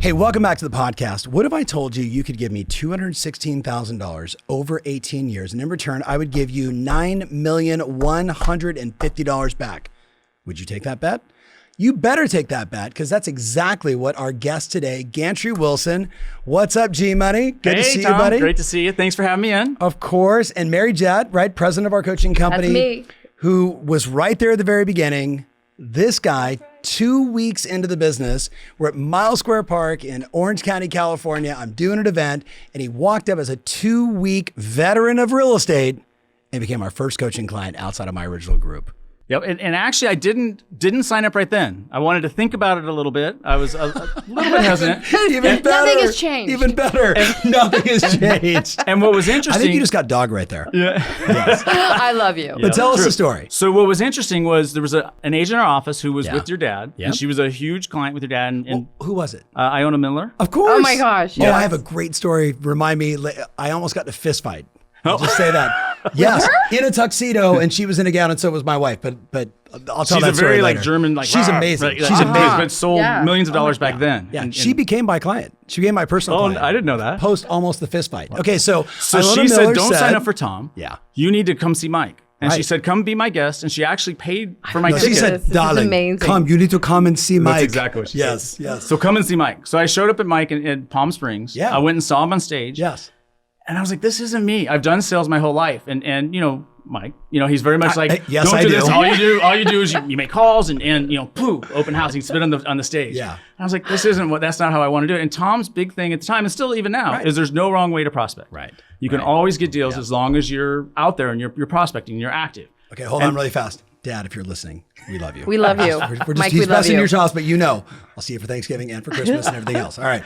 Hey, welcome back to the podcast. What if I told you you could give me $216,000 over 18 years, and in return, I would give you $9,150,000 back? Would you take that bet? You better take that bet, because that's exactly what our guest today, Gantry Wilson. What's up, G-Money? Good to see Tom, you, buddy. Great to see you. Thanks for having me in. Of course. And Mary Jett, right? President of our coaching company. That's me. Who was right there at the very beginning. This guy, 2 weeks into the business, we're at Miles Square Park in Orange County, California. I'm doing an event, and he walked up as a 2-week veteran of real estate and became our first coaching client outside of my original group. Yep, and actually, I didn't sign up right then. I wanted to think about it a little bit. I was a little bit hesitant. Even better. Nothing has changed. Even better. Nothing has changed. And what was interesting, I think you just got dog right there. yeah. Yes. I love you. But tell us True. the story. So what was interesting was there was an agent in our office who was Yeah. with your dad, Yep. and she was a huge client with your dad. And Who was it? Iona Miller. Of course. Oh my gosh, Oh, yes. I have a great story. Remind me. I almost got in a fist fight. I'll just say that. Yes, in a tuxedo, and she was in a gown, and so was my wife. But I'll tell She's that a story very later. German, She's "Rah," amazing. right, She's amazing. But sold Yeah. millions of dollars back then. Yeah, And- she became my client. She became my personal Oh, client. I didn't know that. Post almost the fist fight. Okay, so So Ilona she said, Miller "Don't sign up for Tom. Yeah. You need to come see Mike." And she Right. said, "Come be my guest." And she actually paid for my No, ticket. she said, This is "Darling, amazing. come. You need to come and see Mike." That's exactly what she yes, said. Yes, So come and see Mike. So I showed up at Mike in Palm Springs. Yeah. I went and saw him on stage. yes. And I was like, this isn't me. I've done sales my whole life. And you know, Mike, you know, he's very much like, yes, don't I do do. this. All you do is you make calls and you know, poo, open house, you spit on the stage. Yeah. And I was like, that's not how I want to do it. And Tom's big thing at the time, and still even now, Right. is there's no wrong way to prospect. Right. You can Right. always get deals as long as you're out there and you're prospecting, you're active. Okay, hold on really fast. Dad, if you're listening, we love you. We love you. We're just, Mike, he's we love best in you. your house, but you know, I'll see you for Thanksgiving and for Christmas and everything else. All right.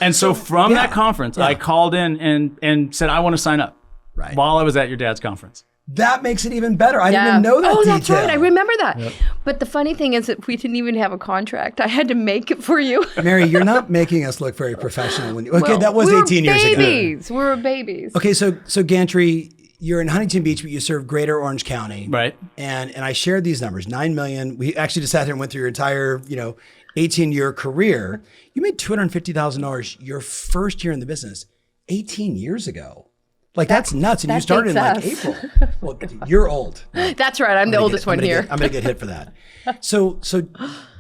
And so from that conference, I called in and said, I want to sign up. Right. While I was at your dad's conference. That makes it even better. I didn't even know that Oh, detail. that's right. I remember that. But the funny thing is that we didn't even have a contract. I had to make it for you. Mary, you're not making us look very professional. Okay, Well, that was we were 18 years ago. babies. We were babies. Okay, so Gantry, you're in Huntington Beach, but you serve Greater Orange County. Right. And I shared these numbers, 9 million. We actually just sat here and went through your entire, 18-year career. You made $250,000 your first year in the business 18 years ago. Like that's nuts. And you that started in like beats April. Well, you're old. That's right. I'm the oldest one here. I'm going to get hit for that. So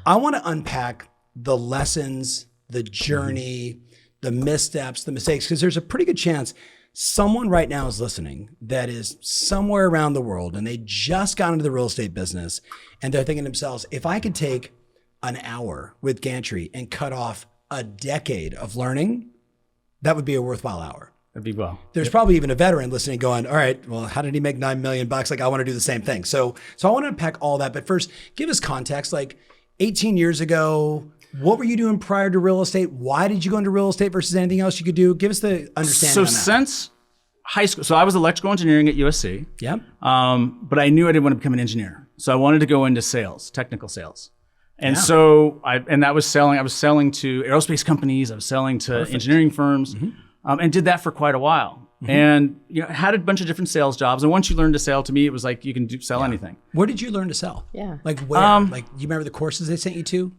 I want to unpack the lessons, the journey, the missteps, the mistakes, because there's a pretty good chance someone right now is listening that is somewhere around the world and they just got into the real estate business and they're thinking to themselves, if I could take an hour with Gantry and cut off a decade of learning, that would be a worthwhile hour. That'd be well. There's probably even a veteran listening going, all right, well, how did he make $9 million? Like, I want to do the same thing. So I want to unpack all that. But first, give us context. Like 18 years ago, what were you doing prior to real estate? Why did you go into real estate versus anything else you could do? Give us the understanding So on that. since high school, so I was electrical engineering at USC. Yeah. But I knew I didn't want to become an engineer. So I wanted to go into sales, technical sales. And so I was selling to aerospace companies. I was selling to engineering firms. And did that for quite a while. And had a bunch of different sales jobs. And once you learn to sell, to me, it was like you can sell anything. Where did you learn to sell? Yeah. Like where? Like you remember the courses they sent you to?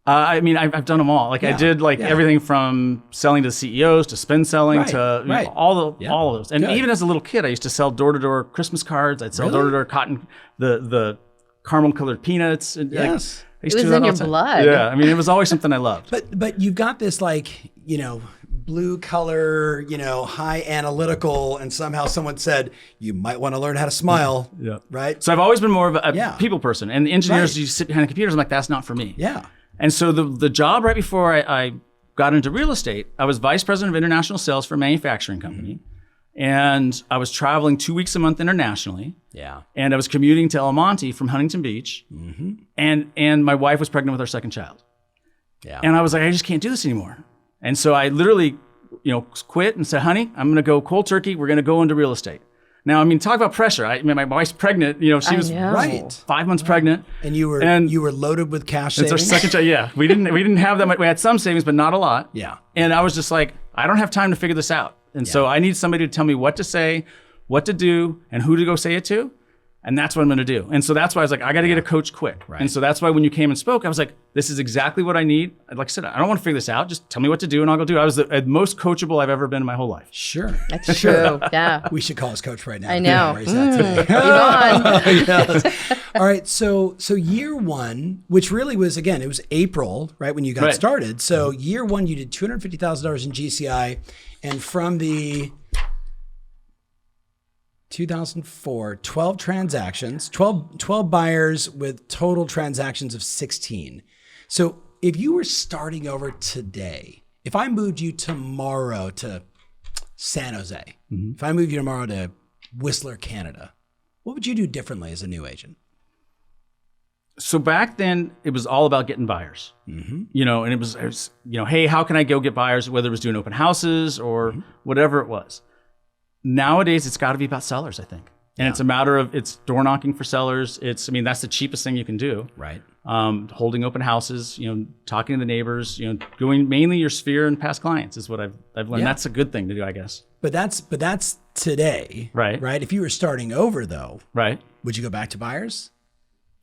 I mean, I've done them all. Like I did everything from selling to CEOs to spin selling to all of those. And even as a little kid, I used to sell door-to-door Christmas cards. I'd sell door-to-door cotton, the caramel-colored peanuts. And, Yes. I used It to was do in that all your the time. blood. Yeah, I mean, it was always something I loved. But you've got this like, blue color, high analytical, and somehow someone said, you might want to learn how to smile. Yeah. Right? So I've always been more of a people person. And the engineers, Right. you sit behind computers, I'm like, that's not for me. Yeah. And so the job right before I got into real estate, I was vice president of international sales for a manufacturing company. And I was traveling 2 weeks a month internationally. Yeah. And I was commuting to El Monte from Huntington Beach. And my wife was pregnant with our second child. Yeah. And I was like, I just can't do this anymore. And so I literally, quit and said, honey, I'm going to go cold turkey. We're going to go into real estate. Now, I mean, talk about pressure. I mean, my wife's pregnant. She was Right. 5 months pregnant. And you were loaded with cash It's our savings? second child. Yeah, we didn't have that much. We had some savings, but not a lot. Yeah. And I was just like, I don't have time to figure this out. And so I need somebody to tell me what to say, what to do, and who to go say it to. And that's what I'm going to do. And so that's why I was like, I got to get a coach quick. Right. And so that's why when you came and spoke, I was like, this is exactly what I need. Like I said, I don't want to figure this out. Just tell me what to do and I'll go do it. I was the most coachable I've ever been in my whole life. Sure. That's true. Yeah. We should call his coach right now. I know. Where he's at today. Yes. All right. So year one, which really was, again, it was April, right, when you got started. So year one, you did $250,000 in GCI. And from the 2004, 12 transactions, 12 buyers with total transactions of 16. So if you were starting over today, if I moved you tomorrow to San Jose, if I moved you tomorrow to Whistler, Canada, what would you do differently as a new agent? So back then it was all about getting buyers, you know, and it was, you know, hey, how can I go get buyers, whether it was doing open houses or whatever it was. Nowadays, it's got to be about sellers, I think. And it's a matter of, it's door knocking for sellers. I mean, that's the cheapest thing you can do. Right. Holding open houses, you know, talking to the neighbors, you know, going mainly your sphere and past clients is what I've learned. Yeah. That's a good thing to do, I guess. But that's today. Right. Right. If you were starting over though, right. Would you go back to buyers?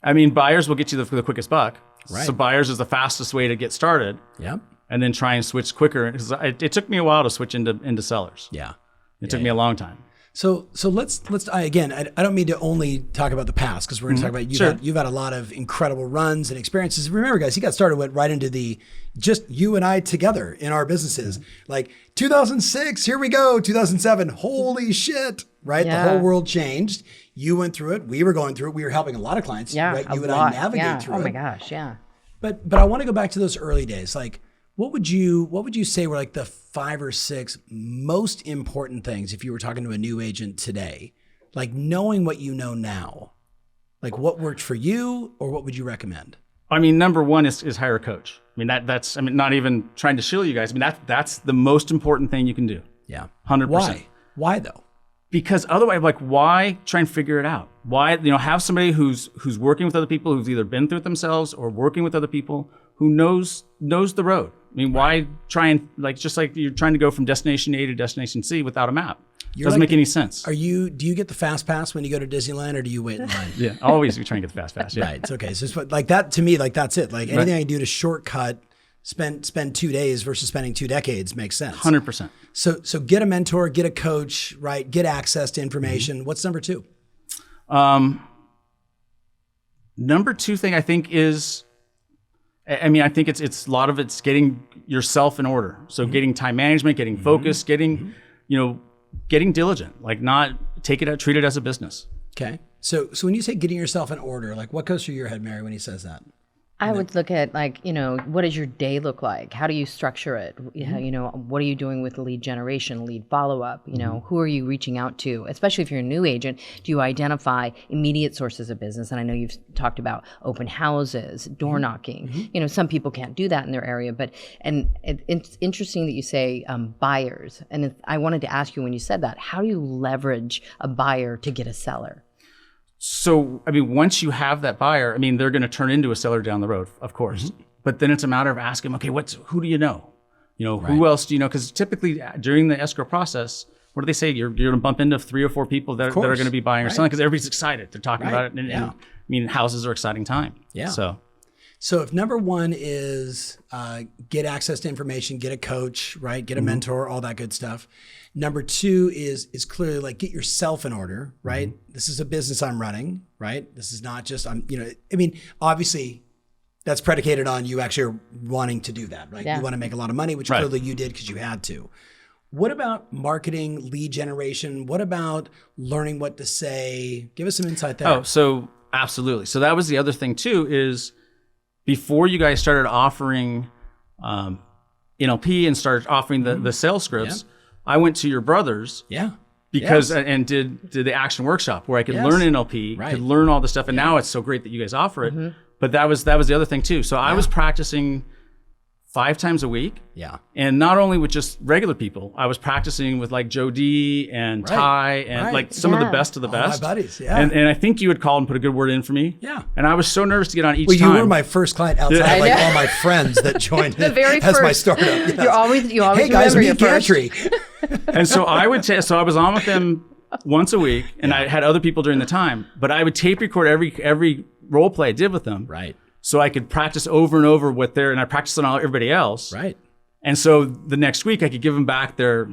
I mean, buyers will get you the quickest buck. Right. So buyers is the fastest way to get started. Yep. And then try and switch quicker. Because it took me a while to switch into sellers. Yeah. It took me a long time. So let's again, I don't mean to only talk about the past because we're going to talk about you've had a lot of incredible runs and experiences. Remember, guys, he got started went right into the just you and I together in our businesses. Like 2006, here we go. 2007, holy shit, right? Yeah. The whole world changed. You went through it. We were going through it. We were helping a lot of clients. Right? You and I navigate through it. Oh my gosh, yeah. But I want to go back to those early days. Like, what would you say were like the 5 or 6 most important things if you were talking to a new agent today? Like knowing what you know now, like what worked for you or what would you recommend? I mean, number one is hire a coach. I mean, that's not even trying to shill you guys. I mean, that's the most important thing you can do. Yeah. 100%. Why though? Because otherwise, like, why try and figure it out? Why, have somebody who's working with other people, who's either been through it themselves or working with other people who knows the road. I mean, why try and just like you're trying to go from destination A to destination C without a map? Doesn't make any sense. Do you get the fast pass when you go to Disneyland or do you wait in line? Yeah, always we try and get the fast pass. Yeah. Right. It's okay. So like that to me, like that's it. Like anything I can do to shortcut, spend 2 days versus spending 2 decades makes sense. 100%. So get a mentor, get a coach, right? Get access to information. What's number 2? Number 2 thing I think is, I think it's a lot of it's getting yourself in order. So getting time management, getting focus, getting diligent, like not treat it as a business. Okay. So when you say getting yourself in order, like what goes through your head, Mary, when he says that? I would look at what does your day look like? How do you structure it? What are you doing with lead generation, lead follow-up? Who are you reaching out to? Especially if you're a new agent, do you identify immediate sources of business? And I know you've talked about open houses, door knocking. Some people can't do that in their area, and it's interesting that you say buyers. And I wanted to ask you when you said that, how do you leverage a buyer to get a seller? So, once you have that buyer, they're going to turn into a seller down the road, of course. But then it's a matter of asking them, okay, who do you know? Who else do you know? Because typically during the escrow process, what do they say? You're going to bump into 3 or 4 people that are going to be buying or selling because everybody's excited. They're talking about it. And houses are an exciting time. Yeah. So if number 1 is get access to information, get a coach, right? Get a mentor, all that good stuff. Number 2 is clearly like get yourself in order, right? This is a business I'm running, right? This is not just obviously that's predicated on you actually are wanting to do that, right? Yeah. You want to make a lot of money, which clearly you did because you had to. What about marketing, lead generation? What about learning what to say? Give us some insight there. Oh, so absolutely. So that was the other thing too is before you guys started offering NLP and started offering the sales scripts, I went to your brother's because and did the action workshop where I could learn NLP, could learn all the stuff. And now it's so great that you guys offer it. But that was the other thing too. So I was practicing 5 times a week. Yeah. And not only with just regular people, I was practicing with like Joe D and Ty and like some of the best of the best. All my buddies, yeah. And I think you had called and put a good word in for me. Yeah. And I was so nervous to get on each time. Well, you were my first client outside of all my friends that joined the very as first. My startup. Yes. You always hey guys, remember meet Gantry. And so I was on with them once a week, and I had other people during the time. But I would tape record every role play I did with them, Right. so I could practice over and over and I practiced on everybody else, Right. And so the next week I could give them back their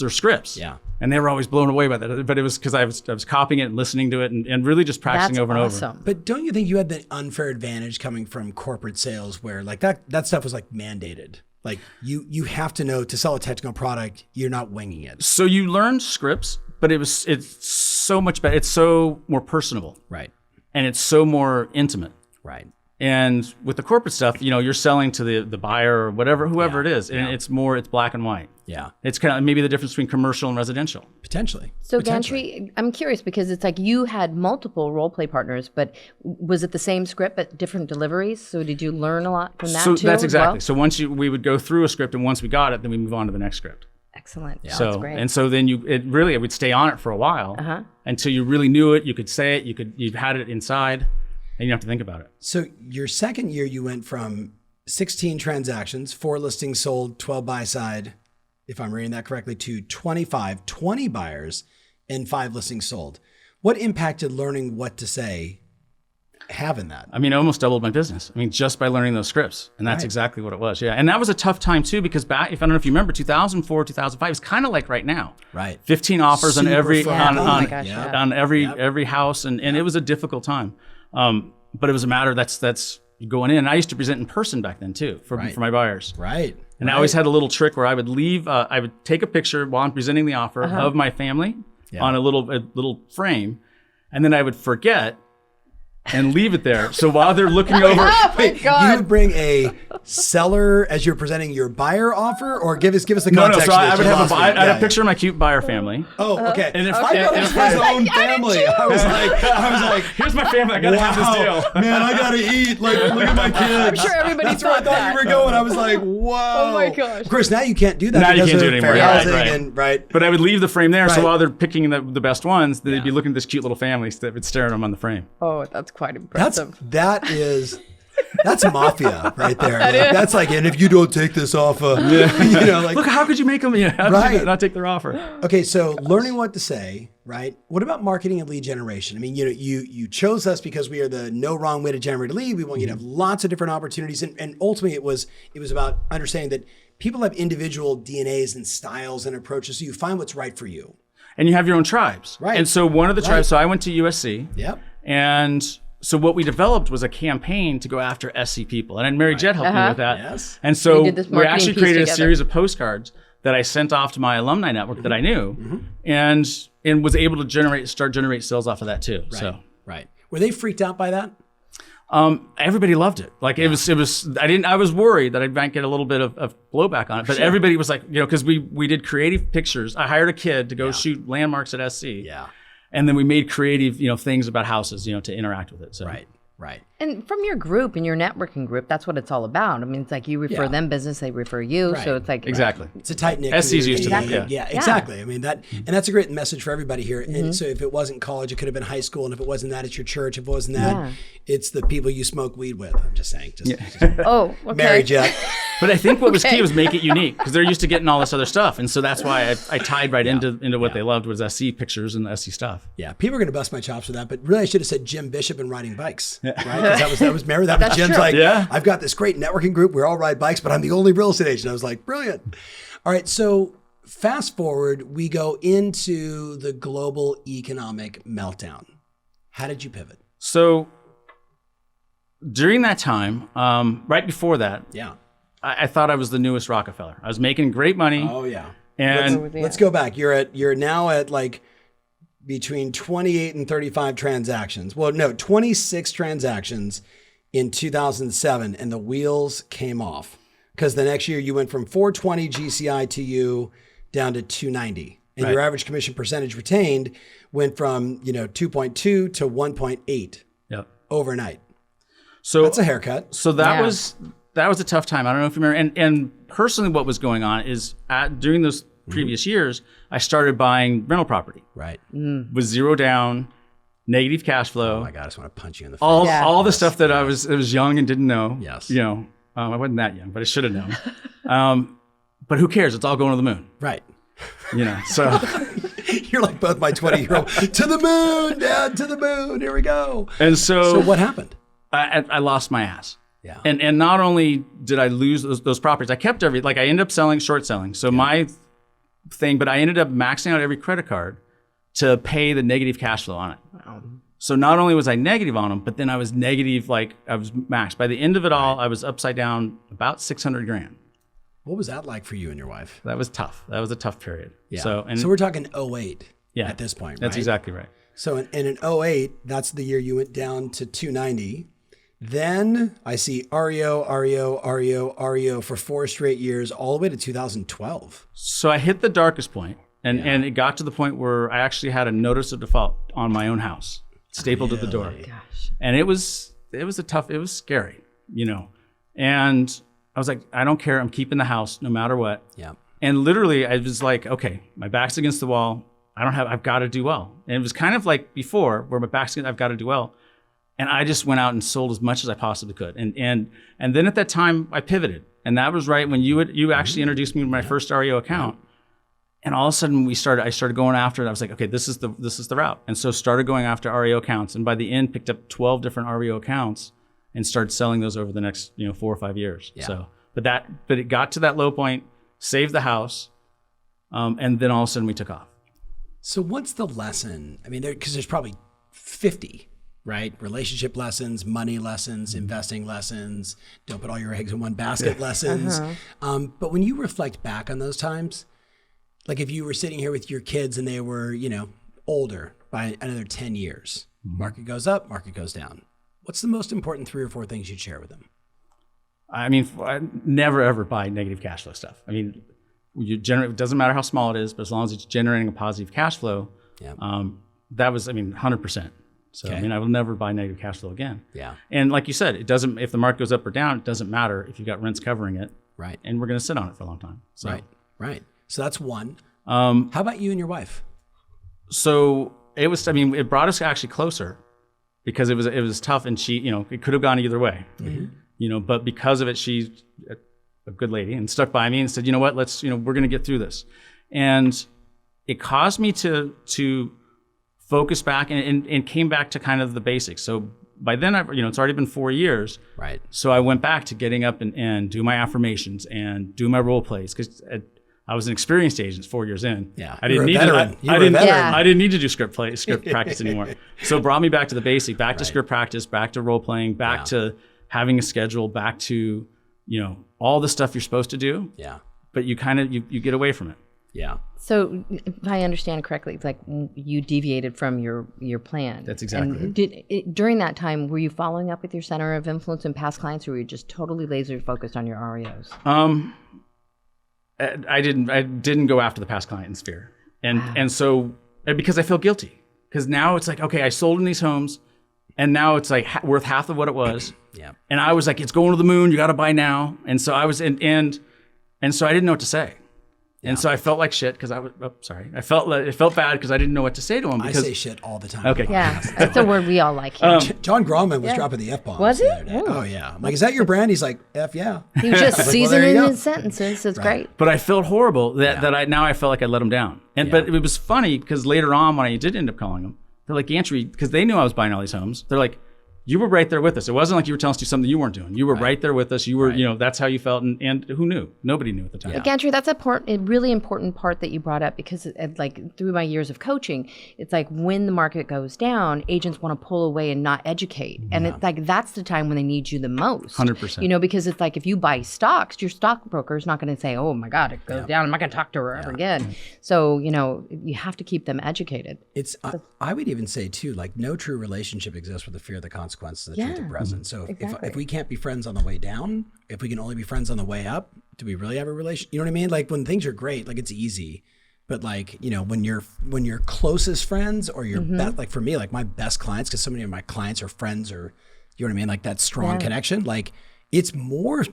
scripts, Yeah. and they were always blown away by that. But it was because I was copying it and listening to it and really just practicing That's over and awesome. over. But don't you think you had the unfair advantage coming from corporate sales where like that stuff was like mandated? Like you have to know to sell a technical product, you're not winging it. So you learn scripts, but it's so much better. It's so more personable, Right. and it's so more intimate. Right. And with the corporate stuff, you're selling to the buyer or whoever it is, and it's black and white. Yeah. It's kind of maybe the difference between commercial and residential. Potentially. So Gantry, I'm curious because it's like you had multiple role play partners, but was it the same script but different deliveries? So did you learn a lot from that So too? that's as exactly. well? So we would go through a script, and once we got it, then we move on to the next script. Excellent. Yeah, So that's great. and so then it would stay on it for a while until you really knew it. You could say it. You had it inside, and you don't have to think about it. So your second year, you went from 16 transactions, 4 listings sold, 12 buy side, if I'm reading that correctly, to 25, 20 buyers and 5 listings sold. What impacted learning what to say having that? I mean, it almost doubled my business. I mean, just by learning those scripts. And that's exactly what it was. Yeah. And that was a tough time too, because I don't know if you remember, 2004, 2005, it's kind of like right now. Right. 15 offers on Super every, fun. Oh my gosh, yeah. on every house. And it was a difficult time. But it was a matter that's going in. And I used to present in person back then too, for my buyers. Right. And I always had a little trick where I would leave, I would take a picture while I'm presenting the offer of my family on a little frame. And then I would forget and leave it there. So while they're looking over, Oh my You God. would bring a seller as you're presenting your buyer offer, or give us the no. context. So of I this. would You have lost me. I'd have Yeah, a picture of my cute buyer family. Oh, okay. And if I thought it was his own family. I was like, Here's my family. I gotta have this deal. Man, I gotta eat. Like, look at my kids. I'm sure everybody That's where I thought thought that. you were going. I was like, whoa. Oh my gosh. Of course, now you can't do that. Now you because can't do of it anymore. fair Right, housing right. and right. But I would leave the frame there, so Right. while they're picking the best ones, they'd be looking at this cute little family that would stare at them on the frame. Oh, that's quite impressive. That's mafia right there. That's like, and if you don't take this off, like, Look, how could you make them? How could you not take their offer? okay, so learning what to say, right? What about marketing and lead generation? I mean, you chose us because we are the no wrong way to generate a lead. We want you to have lots of different opportunities, and ultimately it was about understanding that people have individual DNAs and styles and approaches, so you find what's right for you. And you have your own tribes. Right. And so one of the tribes, so I went to USC. Yep. And so what we developed was a campaign to go after SC people. And Mary Jett helped me with that. Yes. And so We did this we marketing actually piece created a together. series of postcards that I sent off to my alumni network that I knew and was able to start generate sales off of that too. So Right. Were they freaked out by that? everybody loved it. Like it was, I was worried that I might get a little bit of blowback on it, but everybody was like, cause we did creative pictures. I hired a kid to go shoot landmarks at SC. Yeah. And then we made creative, things about houses, to interact with it. So. Right. And from your group and your networking group, that's what it's all about. I mean, it's like you refer them business, they refer you. Right. So it's like Exactly. It's a tight knit. SC's used to that, Yeah, exactly. I mean and that's a great message for everybody here. And so if it wasn't college, it could have been high school, and if it wasn't that, it's your church. If it wasn't that, it's the people you smoke weed with. I'm just saying. oh, okay. Mary Jett. But I think what was key was make it unique, because they're used to getting all this other stuff, and so that's why I tied right into what they loved was SC pictures and SC stuff. Yeah, people are going to bust my chops for that, but really I should have said Jim Bishop and riding bikes, right? Because that was Mary. That was Jim's true. like, Yeah. I've got this great networking group. We all ride bikes, but I'm the only real estate agent. I was like, brilliant. All right, so fast forward, we go into the global economic meltdown. How did you pivot? So during that time, right before that, Yeah. I thought I was the newest Rockefeller. I was making great money. Oh yeah. And Let's go back. You're now at like between 28 and 35 transactions. Well, no, 26 transactions in 2007, and the wheels came off because the next year you went from 420 GCI to you down to 290, and your average commission percentage retained went from 2.2 to 1.8 Yep. overnight. So That's a haircut. So that was a tough time. I don't know if you remember. And personally, what was going on is during those previous years, I started buying rental property Right. with zero down, negative cash flow. Oh my God, I just want to punch you in the face. all the stuff that I was young and didn't know. Yes. I wasn't that young, but I should have known. But who cares? It's all going to the moon. Right. So You're like both my 20-year-old. To the moon, Dad, to the moon. Here we go. And So what happened? I lost my ass. Yeah. And not only did I lose those properties, I kept I ended up short selling. So my thing, but I ended up maxing out every credit card to pay the negative cash flow on it. Wow. So not only was I negative on them, but then I was negative, like I was maxed. By the end of it all, I was upside down about $600,000. What was that like for you and your wife? That was tough. That was a tough period. Yeah. So we're talking 08 at this point, right? That's exactly right. So in 08, that's the year you went down to 290. Then I see REO for 4 straight years, all the way to 2012. So I hit the darkest point, and it got to the point where I actually had a notice of default on my own house, stapled to the door. Gosh. And it was scary, and I was like, I don't care. I'm keeping the house no matter what. Yeah. And literally I was like, okay, my back's against the wall. I've got to do well. And it was kind of like before where my back's against, I've got to do well. And I just went out and sold as much as I possibly could. And then at that time I pivoted. And that was right when you actually introduced me to my first REO account. And all of a sudden I started going after it. I was like, okay, this is the route. And so started going after REO accounts. And by the end picked up 12 different REO accounts and started selling those over the next 4 or 5 years. Yeah. So, but it got to that low point, saved the house, and then all of a sudden we took off. So what's the lesson? I mean, because there's probably 50, right? Relationship lessons, money lessons, investing lessons, don't put all your eggs in one basket lessons. But when you reflect back on those times, like if you were sitting here with your kids and they were, older by another 10 years, market goes up, market goes down. What's the most important 3 or 4 things you'd share with them? I mean, I never ever buy negative cash flow stuff. I mean, it doesn't matter how small it is, but as long as it's generating a positive cash flow, that was, 100%. So, Okay. I will never buy negative cash flow again. Yeah. And like you said, if the market goes up or down, it doesn't matter if you've got rents covering it. Right. And we're going to sit on it for a long time. So. Right. So that's one. How about you and your wife? So it brought us actually closer because it was tough, and she, it could have gone either way, but because of it, she's a good lady and stuck by me and said, you know what, let's, we're going to get through this. And it caused me to focus back and came back to kind of the basics. So by then, it's already been 4 years. Right. So I went back to getting up and do my affirmations and do my role plays because I was an experienced agent 4 years in. Yeah. I didn't need to do script practice anymore. So it brought me back to the basic, back to script practice, back to role playing, back to having a schedule, back to, all the stuff you're supposed to do. Yeah. But you kind of, you get away from it. Yeah. So if I understand correctly, it's like you deviated from your plan. That's exactly And during that time, were you following up with your center of influence and past clients, or were you just totally laser focused on your REOs? I didn't go after the past client sphere. And so, because I feel guilty. Because now it's like, okay, I sold in these homes, and now it's like worth half of what it was. Yeah. And I was like, it's going to the moon, you got to buy now. And so I was, and so I didn't know what to say. And so I felt like shit because it felt bad because I didn't know what to say to him. I say shit all the time. Okay. Yeah, that's a word we all like here. John Grauman was dropping the F-bomb. Was he? The other day. Oh, yeah. I'm like, is that your brand? He's like, F, yeah. He was just there seasoning you go. his sentences. It's great. But I felt horrible that I felt like I let him down. But it was funny because later on when I did end up calling him, they're like, Gantry, because they knew I was buying all these homes. They're like, you were right there with us. It wasn't like you were telling us to do something you weren't doing. You were right there with us. You were, that's how you felt. And who knew? Nobody knew at the time. But Gantry, that's a really important part that you brought up because like through my years of coaching, it's like when the market goes down, agents want to pull away and not educate. And it's like, that's the time when they need you the most. 100%. Because it's like, if you buy stocks, your stockbroker is not going to say, oh my God, it goes down. I'm not going to talk to her ever again. So, you have to keep them educated. I would even say too, like no true relationship exists with the fear of the consequences of the truth of present. So if we can't be friends on the way down, if we can only be friends on the way up, do we really have a relation? You know what I mean? Like when things are great, like it's easy. But like, when you're closest friends or your best, like for me, like my best clients, because so many of my clients are friends or, you know what I mean? Like that strong connection, like it's more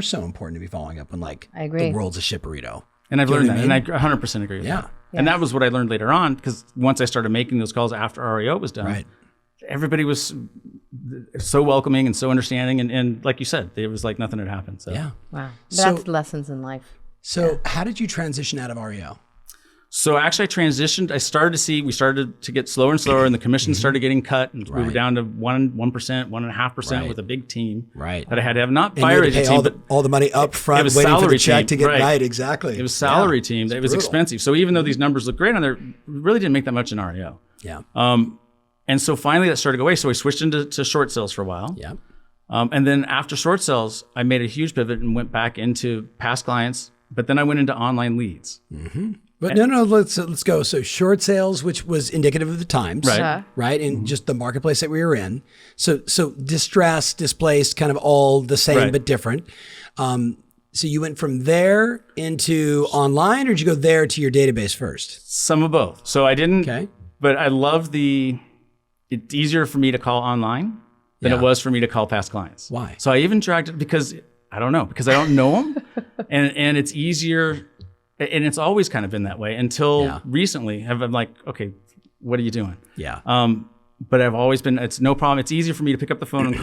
so important to be following up when like I agree. the world's a shipburrito. And I've learned that, and I 100% agree with that. Yeah. And that was what I learned later on, because once I started making those calls after REO was done, everybody was so welcoming and so understanding. And like you said, it was like nothing had happened. So Yeah. Wow. So- That's lessons in life. So how did you transition out of REO? So actually, I transitioned. We started to get slower and slower, and the commissions started getting cut, and we were down to 1%, 1.5% with a big team. Right. That I had to have, not And you fire had to agent pay team, all the money up front, was waiting for the salary check to team, get right. exactly. It was salary Yeah. team. It's It was brutal. expensive. So even though these numbers look great on there, we really didn't make that much in REO. Yeah. And so finally that started to go away. So I switched into short sales for a while. Yeah. And then after short sales, I made a huge pivot and went back into past clients, but then I went into online leads. But no, let's go. So short sales, which was indicative of the times, Right. right, and just the marketplace that we were in. So distressed, displaced, kind of all the same Right. but different. So you went from there into online, or did you go there to your database first? Some of both. So I didn't, Okay. but I love it's easier for me to call online than Yeah. it was for me to call past clients. Why? So I even dragged it because I don't know them and it's easier. And it's always kind of been that way until recently. I'm like, okay, what are you doing? Yeah. But I've always been, it's no problem. It's easier for me to pick up the phone and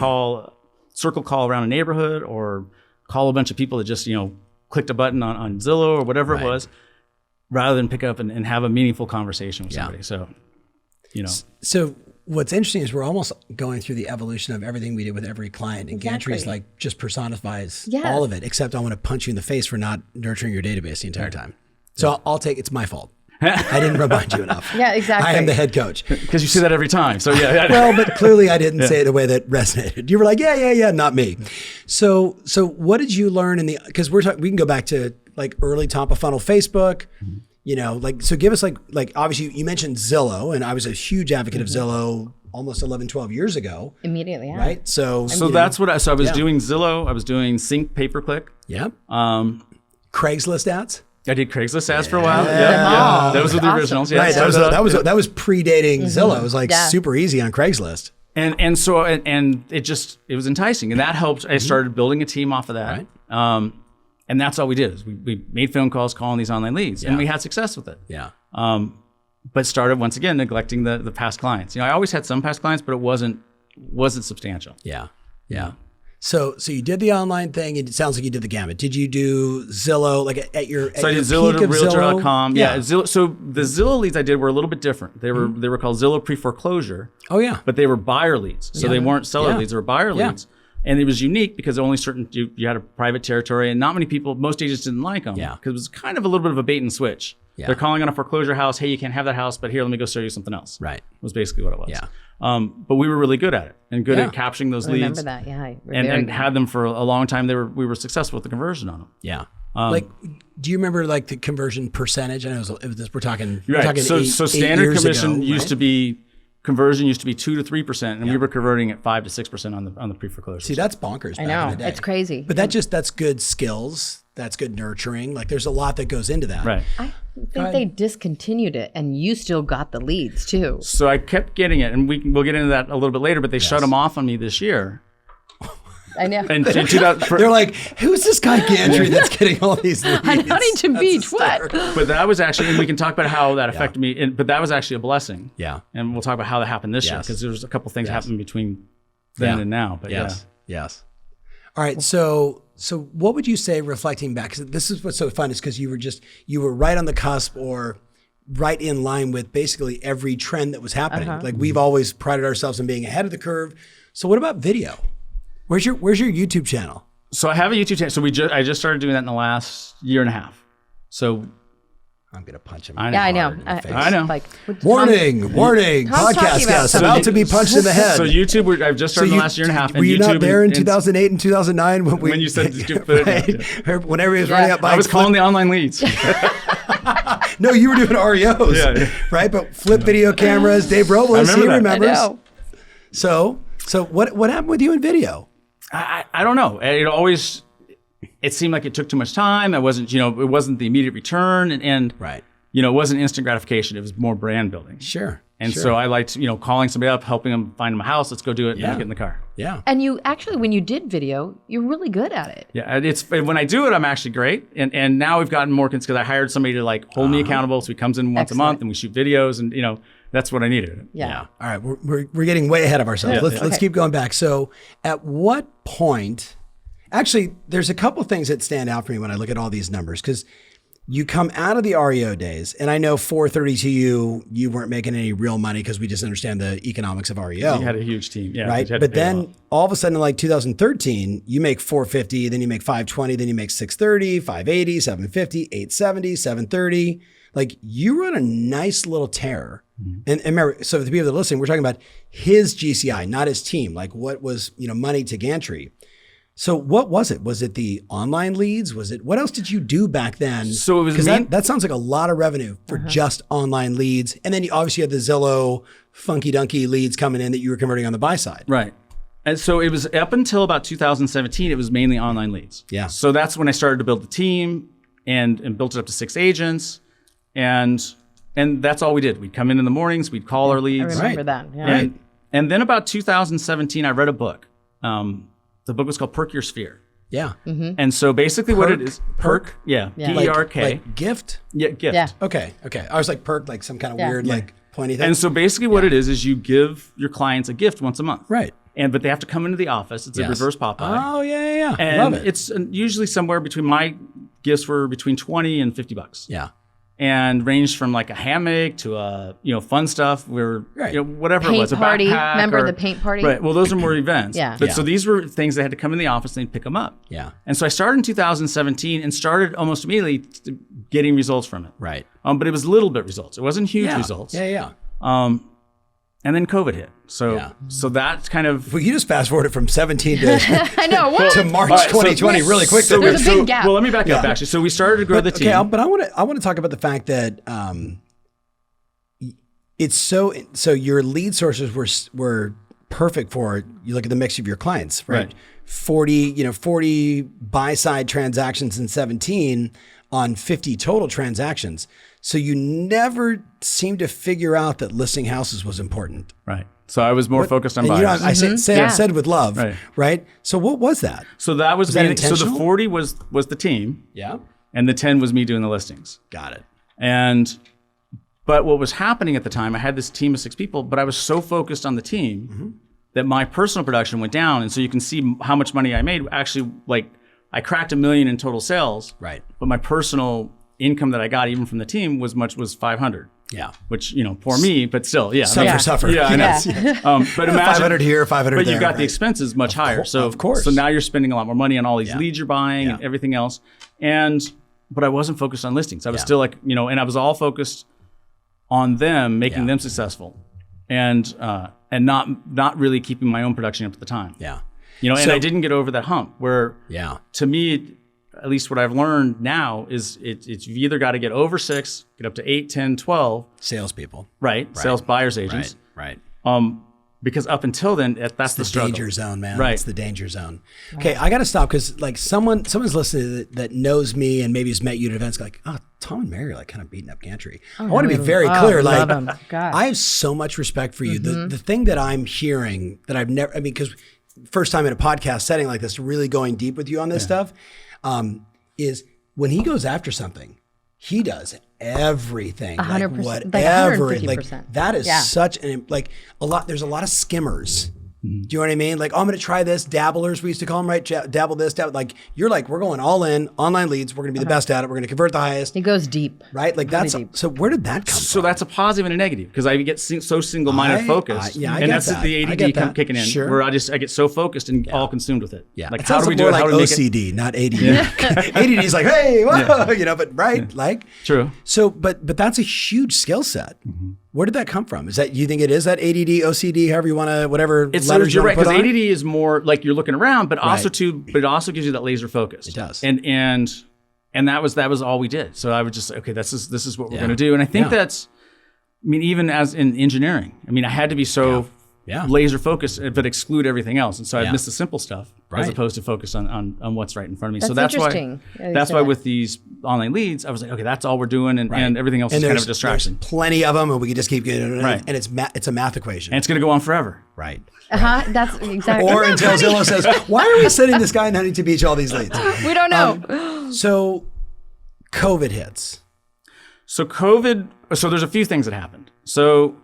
circle call around a neighborhood or call a bunch of people that just, clicked a button on Zillow or whatever it was, rather than pick up and have a meaningful conversation with somebody. So, So what's interesting is we're almost going through the evolution of everything we did with every client. And Gantry is like just personifies all of it, except I want to punch you in the face for not nurturing your database the entire time. So I'll take, it's my fault. I didn't remind you enough. Yeah, exactly. I am the head coach. because you say that every time. So yeah. Well, but clearly I didn't say it in a way that resonated. You were like, yeah, not me. So what did you learn because we can go back to like early top of funnel Facebook, so give us like obviously you mentioned Zillow, and I was a huge advocate of Zillow almost 11, 12 years ago. Immediately, yeah. Right. So that's what I was doing Zillow. I was doing Sync pay-per-click. Yeah. Craigslist ads. I did Craigslist ads for a while. Yeah. Those were the originals. Yeah. Right. That was predating Zillow. It was like Yeah. super easy on Craigslist. And so it was enticing, and that helped. I started building a team off of that. Right. And that's all we did is we made phone calls calling these online leads, and we had success with it. Yeah. But started once again neglecting the past clients. I always had some past clients, but it wasn't substantial. Yeah. Yeah. So you did the online thing, and it sounds like you did the gamut. Did you do Zillow at your So I did your Zillow peak to of Realtor.com. Yeah. Zillow, so the Zillow leads I did were a little bit different. They were called Zillow pre-foreclosure. Oh yeah. But they were buyer leads. So they weren't seller leads, they were buyer leads. And it was unique because only you had a private territory, and not many people, most agents didn't like them. Yeah. Because it was kind of a little bit of a bait and switch. Yeah. They're calling on a foreclosure house. Hey, you can't have that house, but here, let me go show you something else. Right. Was basically what it was. Yeah. But we were really good at it and good at capturing those I remember leads. that, yeah. And had them for a long time. We were successful with the conversion on them. Yeah. Do you remember like the conversion percentage? I know we're talking. Right. We're talking so 8 standard years commission ago, used right? to be conversion used to be 2 to 3%, and we were converting at 5 to 6% on the pre-foreclosure. See, that's bonkers. I back know. in the day. It's crazy. But that's good skills. That's good nurturing. Like there's a lot that goes into that. Right. I think they discontinued it, and you still got the leads too. So I kept getting it, and we'll get into that a little bit later. But they shut them off on me this year. I know. And in 2000, They're like, who's this guy Gantry that's getting all these leads? On Huntington That's Beach, what? hysterical. but that was actually, and we can talk about how that affected me. But that was actually a blessing. Yeah. And we'll talk about how that happened this year, Yes. because there was a couple things happening between then and now. But Yes. All right. So what would you say reflecting back? Because this is what's so fun is because you were right on the cusp or right in line with basically every trend that was happening. Like we've always prided ourselves on being ahead of the curve. So what about video? Where's your YouTube channel? So I have a YouTube channel. So I just started doing that in the last year and a half. So I'm gonna punch him. Yeah, I know. I know. Like, Warning! Tom's Podcast talking about guest about to be punched in the head. So YouTube, I've just started in the last year and a half. Were you not YouTube there in and 2008 and 2009 when you said to put it right? When everybody was running up by I was calling the online leads. No, you were doing REOs, Yeah. right? But flip video cameras, Dave Robles, he that. remembers. I know. So what happened with you in video? I don't know. It seemed like it took too much time. It wasn't the immediate return, and Right. it wasn't instant gratification. It was more brand building. Sure. And sure. so I liked, calling somebody up, helping them find them a house. Let's go do it. Yeah. And get in the car. Yeah. And you actually, when you did video, you're really good at it. Yeah, it's when I do it, I'm actually great. And now we've gotten more because I hired somebody to like hold me accountable. So he comes in once a month and we shoot videos, and that's what I needed. Yeah. All right, we're getting way ahead of ourselves. Yeah. Let's keep going back. So, at what point? Actually, there's a couple things that stand out for me when I look at all these numbers because you come out of the REO days, and I know 430 to you weren't making any real money because we just understand the economics of REO. You had a huge team, yeah. Right. But then all of a sudden, like 2013, you make 450, then you make 520, then you make 630, 580, 750, 870, 730. Like you run a nice little tear. And remember, so for the people that are listening, we're talking about his GCI, not his team. Like what was, money to Gantry. So what was it? Was it the online leads? Was it, what else did you do back then? So it was because that sounds like a lot of revenue for just online leads. And then you obviously had the Zillow funky dunky leads coming in that you were converting on the buy side. Right. And so it was up until about 2017, it was mainly online leads. Yeah. So that's when I started to build the team and built it up to 6 agents. And that's all we did. We'd come in the mornings, we'd call our leads. I remember that. Yeah. And then about 2017, I read a book. The book was called Perk Your Sphere. Yeah. And so basically what it is, Perk, Yeah. P-E-R-K. Like gift? Yeah, gift. Yeah. Okay. I was like perk, like some kind of weird, like pointy thing. And so basically what it is you give your clients a gift once a month. Right. But they have to come into the office. It's a reverse Popeye. Oh, yeah. And Love it. it's usually somewhere between, my gifts were between 20 and $50. Yeah. And ranged from like a hammock to fun stuff where whatever Paint it was, a party. backpack. Remember the paint party? Right. Well, those are more events. Yeah. But so these were things they had to come in the office and they'd pick them up. Yeah. And so I started in 2017 and started almost immediately getting results from it. Right. But it was little bit results. It wasn't huge results. Yeah. And then COVID hit. So that's kind of. Well, you just fast forwarded from 17 to I know. What? to March 2020 really quick. So there's a big gap. Well, let me back up actually. So we started to grow the team. Okay, but I want to talk about the fact that it's so your lead sources were perfect for, you look at the mix of your clients, right? 40 buy side transactions in 17 on 50 total transactions. So you never seemed to figure out that listing houses was important. Right. So I was more focused on buyers. I said with love, right? So what was that? So that was that so intentional? the 40 was the team. Yeah. And the 10 was me doing the listings. Got it. But what was happening at the time, I had this team of 6 people, but I was so focused on the team that my personal production went down. And so you can see how much money I made. Actually, like I cracked $1 million in total sales. Right. But my personal income that I got even from the team was 500. Yeah. Which, poor me, but still, Suffer. Yeah, I know. But imagine 500 here, 500 but there. But you got the expenses much higher. So of course. So now you're spending a lot more money on all these leads you're buying and everything else. But I wasn't focused on listings. I was still like, and I was all focused on them, making them successful, and not really keeping my own production up at the time. Yeah. And I didn't get over that hump where, to me, at least what I've learned now is it's you've either got to get over 6, get up to 8, 10, 12. Salespeople. Right. Sales buyers agents. Right. Because up until then, that's the struggle. Danger zone, man. Right. It's the danger zone. Okay, I got to stop because like someone's listening that knows me and maybe has met you at events like, oh, Tom and Mary are like kind of beating up Gantry. I want to be very clear. Like, I have so much respect for you. The thing that I'm hearing that I've never, because first time in a podcast setting like this, really going deep with you on this stuff, is when he goes after something, he does everything, 100%, like whatever, like that is Yeah. such an there's a lot of skimmers. Do you know what I mean? Like, oh, I'm going to try this. Dabblers, we used to call them, right? Dabble this, dabble. Like, you're like, we're going all in, online leads. We're going to be the best at it. We're going to convert the highest. It goes deep. Right? Like, Really that's, deep. so where did that come from? So that's a positive and a negative because I get so single-minded focused. I and get that's that. the I ADD get that. kicking in Sure. where I get so focused and all consumed with it. Yeah. Like, It how sounds do we more do it? like How do we make it? OCD, not ADD. ADD is like, hey, whoa, but right? Like, True. So, but that's a huge skill set. Where did that come from? Is that, you think it is that ADD, OCD, however you want to, whatever letters you you're want right, to put because on? ADD is more like you're looking around, but also Right. but it also gives you that laser focus. It does. And that was all we did. So I would just say, okay, this is what we're going to do. And I think that's, even as in engineering, I had to be so laser focused, but exclude everything else. And so I missed the simple stuff as opposed to focus on what's right in front of me. That's so that's interesting. why that's why with these online leads, I was like, okay, that's all we're doing, and everything else is kind of a distraction. There's plenty of them, and we can just keep getting it. Right. And it's a math equation. And it's going to go on forever. Right. That's exactly. Or until Zillow says, why are we sending this guy in Huntington Beach all these leads? We don't know. So COVID hits. So there's a few things that happened. So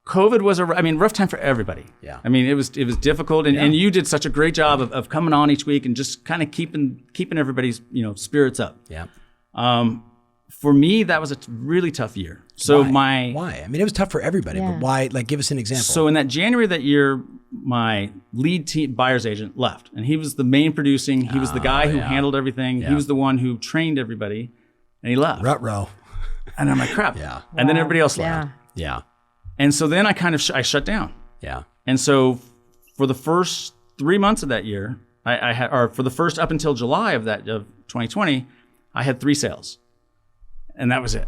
COVID was rough time for everybody. Yeah. It was difficult, and you did such a great job of coming on each week and just kind of keeping everybody's spirits up. Yeah. for me, that was a really tough year. So why? I mean, it was tough for everybody, but why? Like, give us an example. So in that January of that year, my lead buyer's agent left, and he was the main producing. He was the guy who handled everything. He was the one who trained everybody, and he left. Ruh-roh. And I'm like, crap. Yeah. And then everybody else left. Yeah. And so then I kind of I shut down. Yeah. And so for the first 3 months of that year, I had, or for the first up until July of 2020, I had 3 sales. And that was it.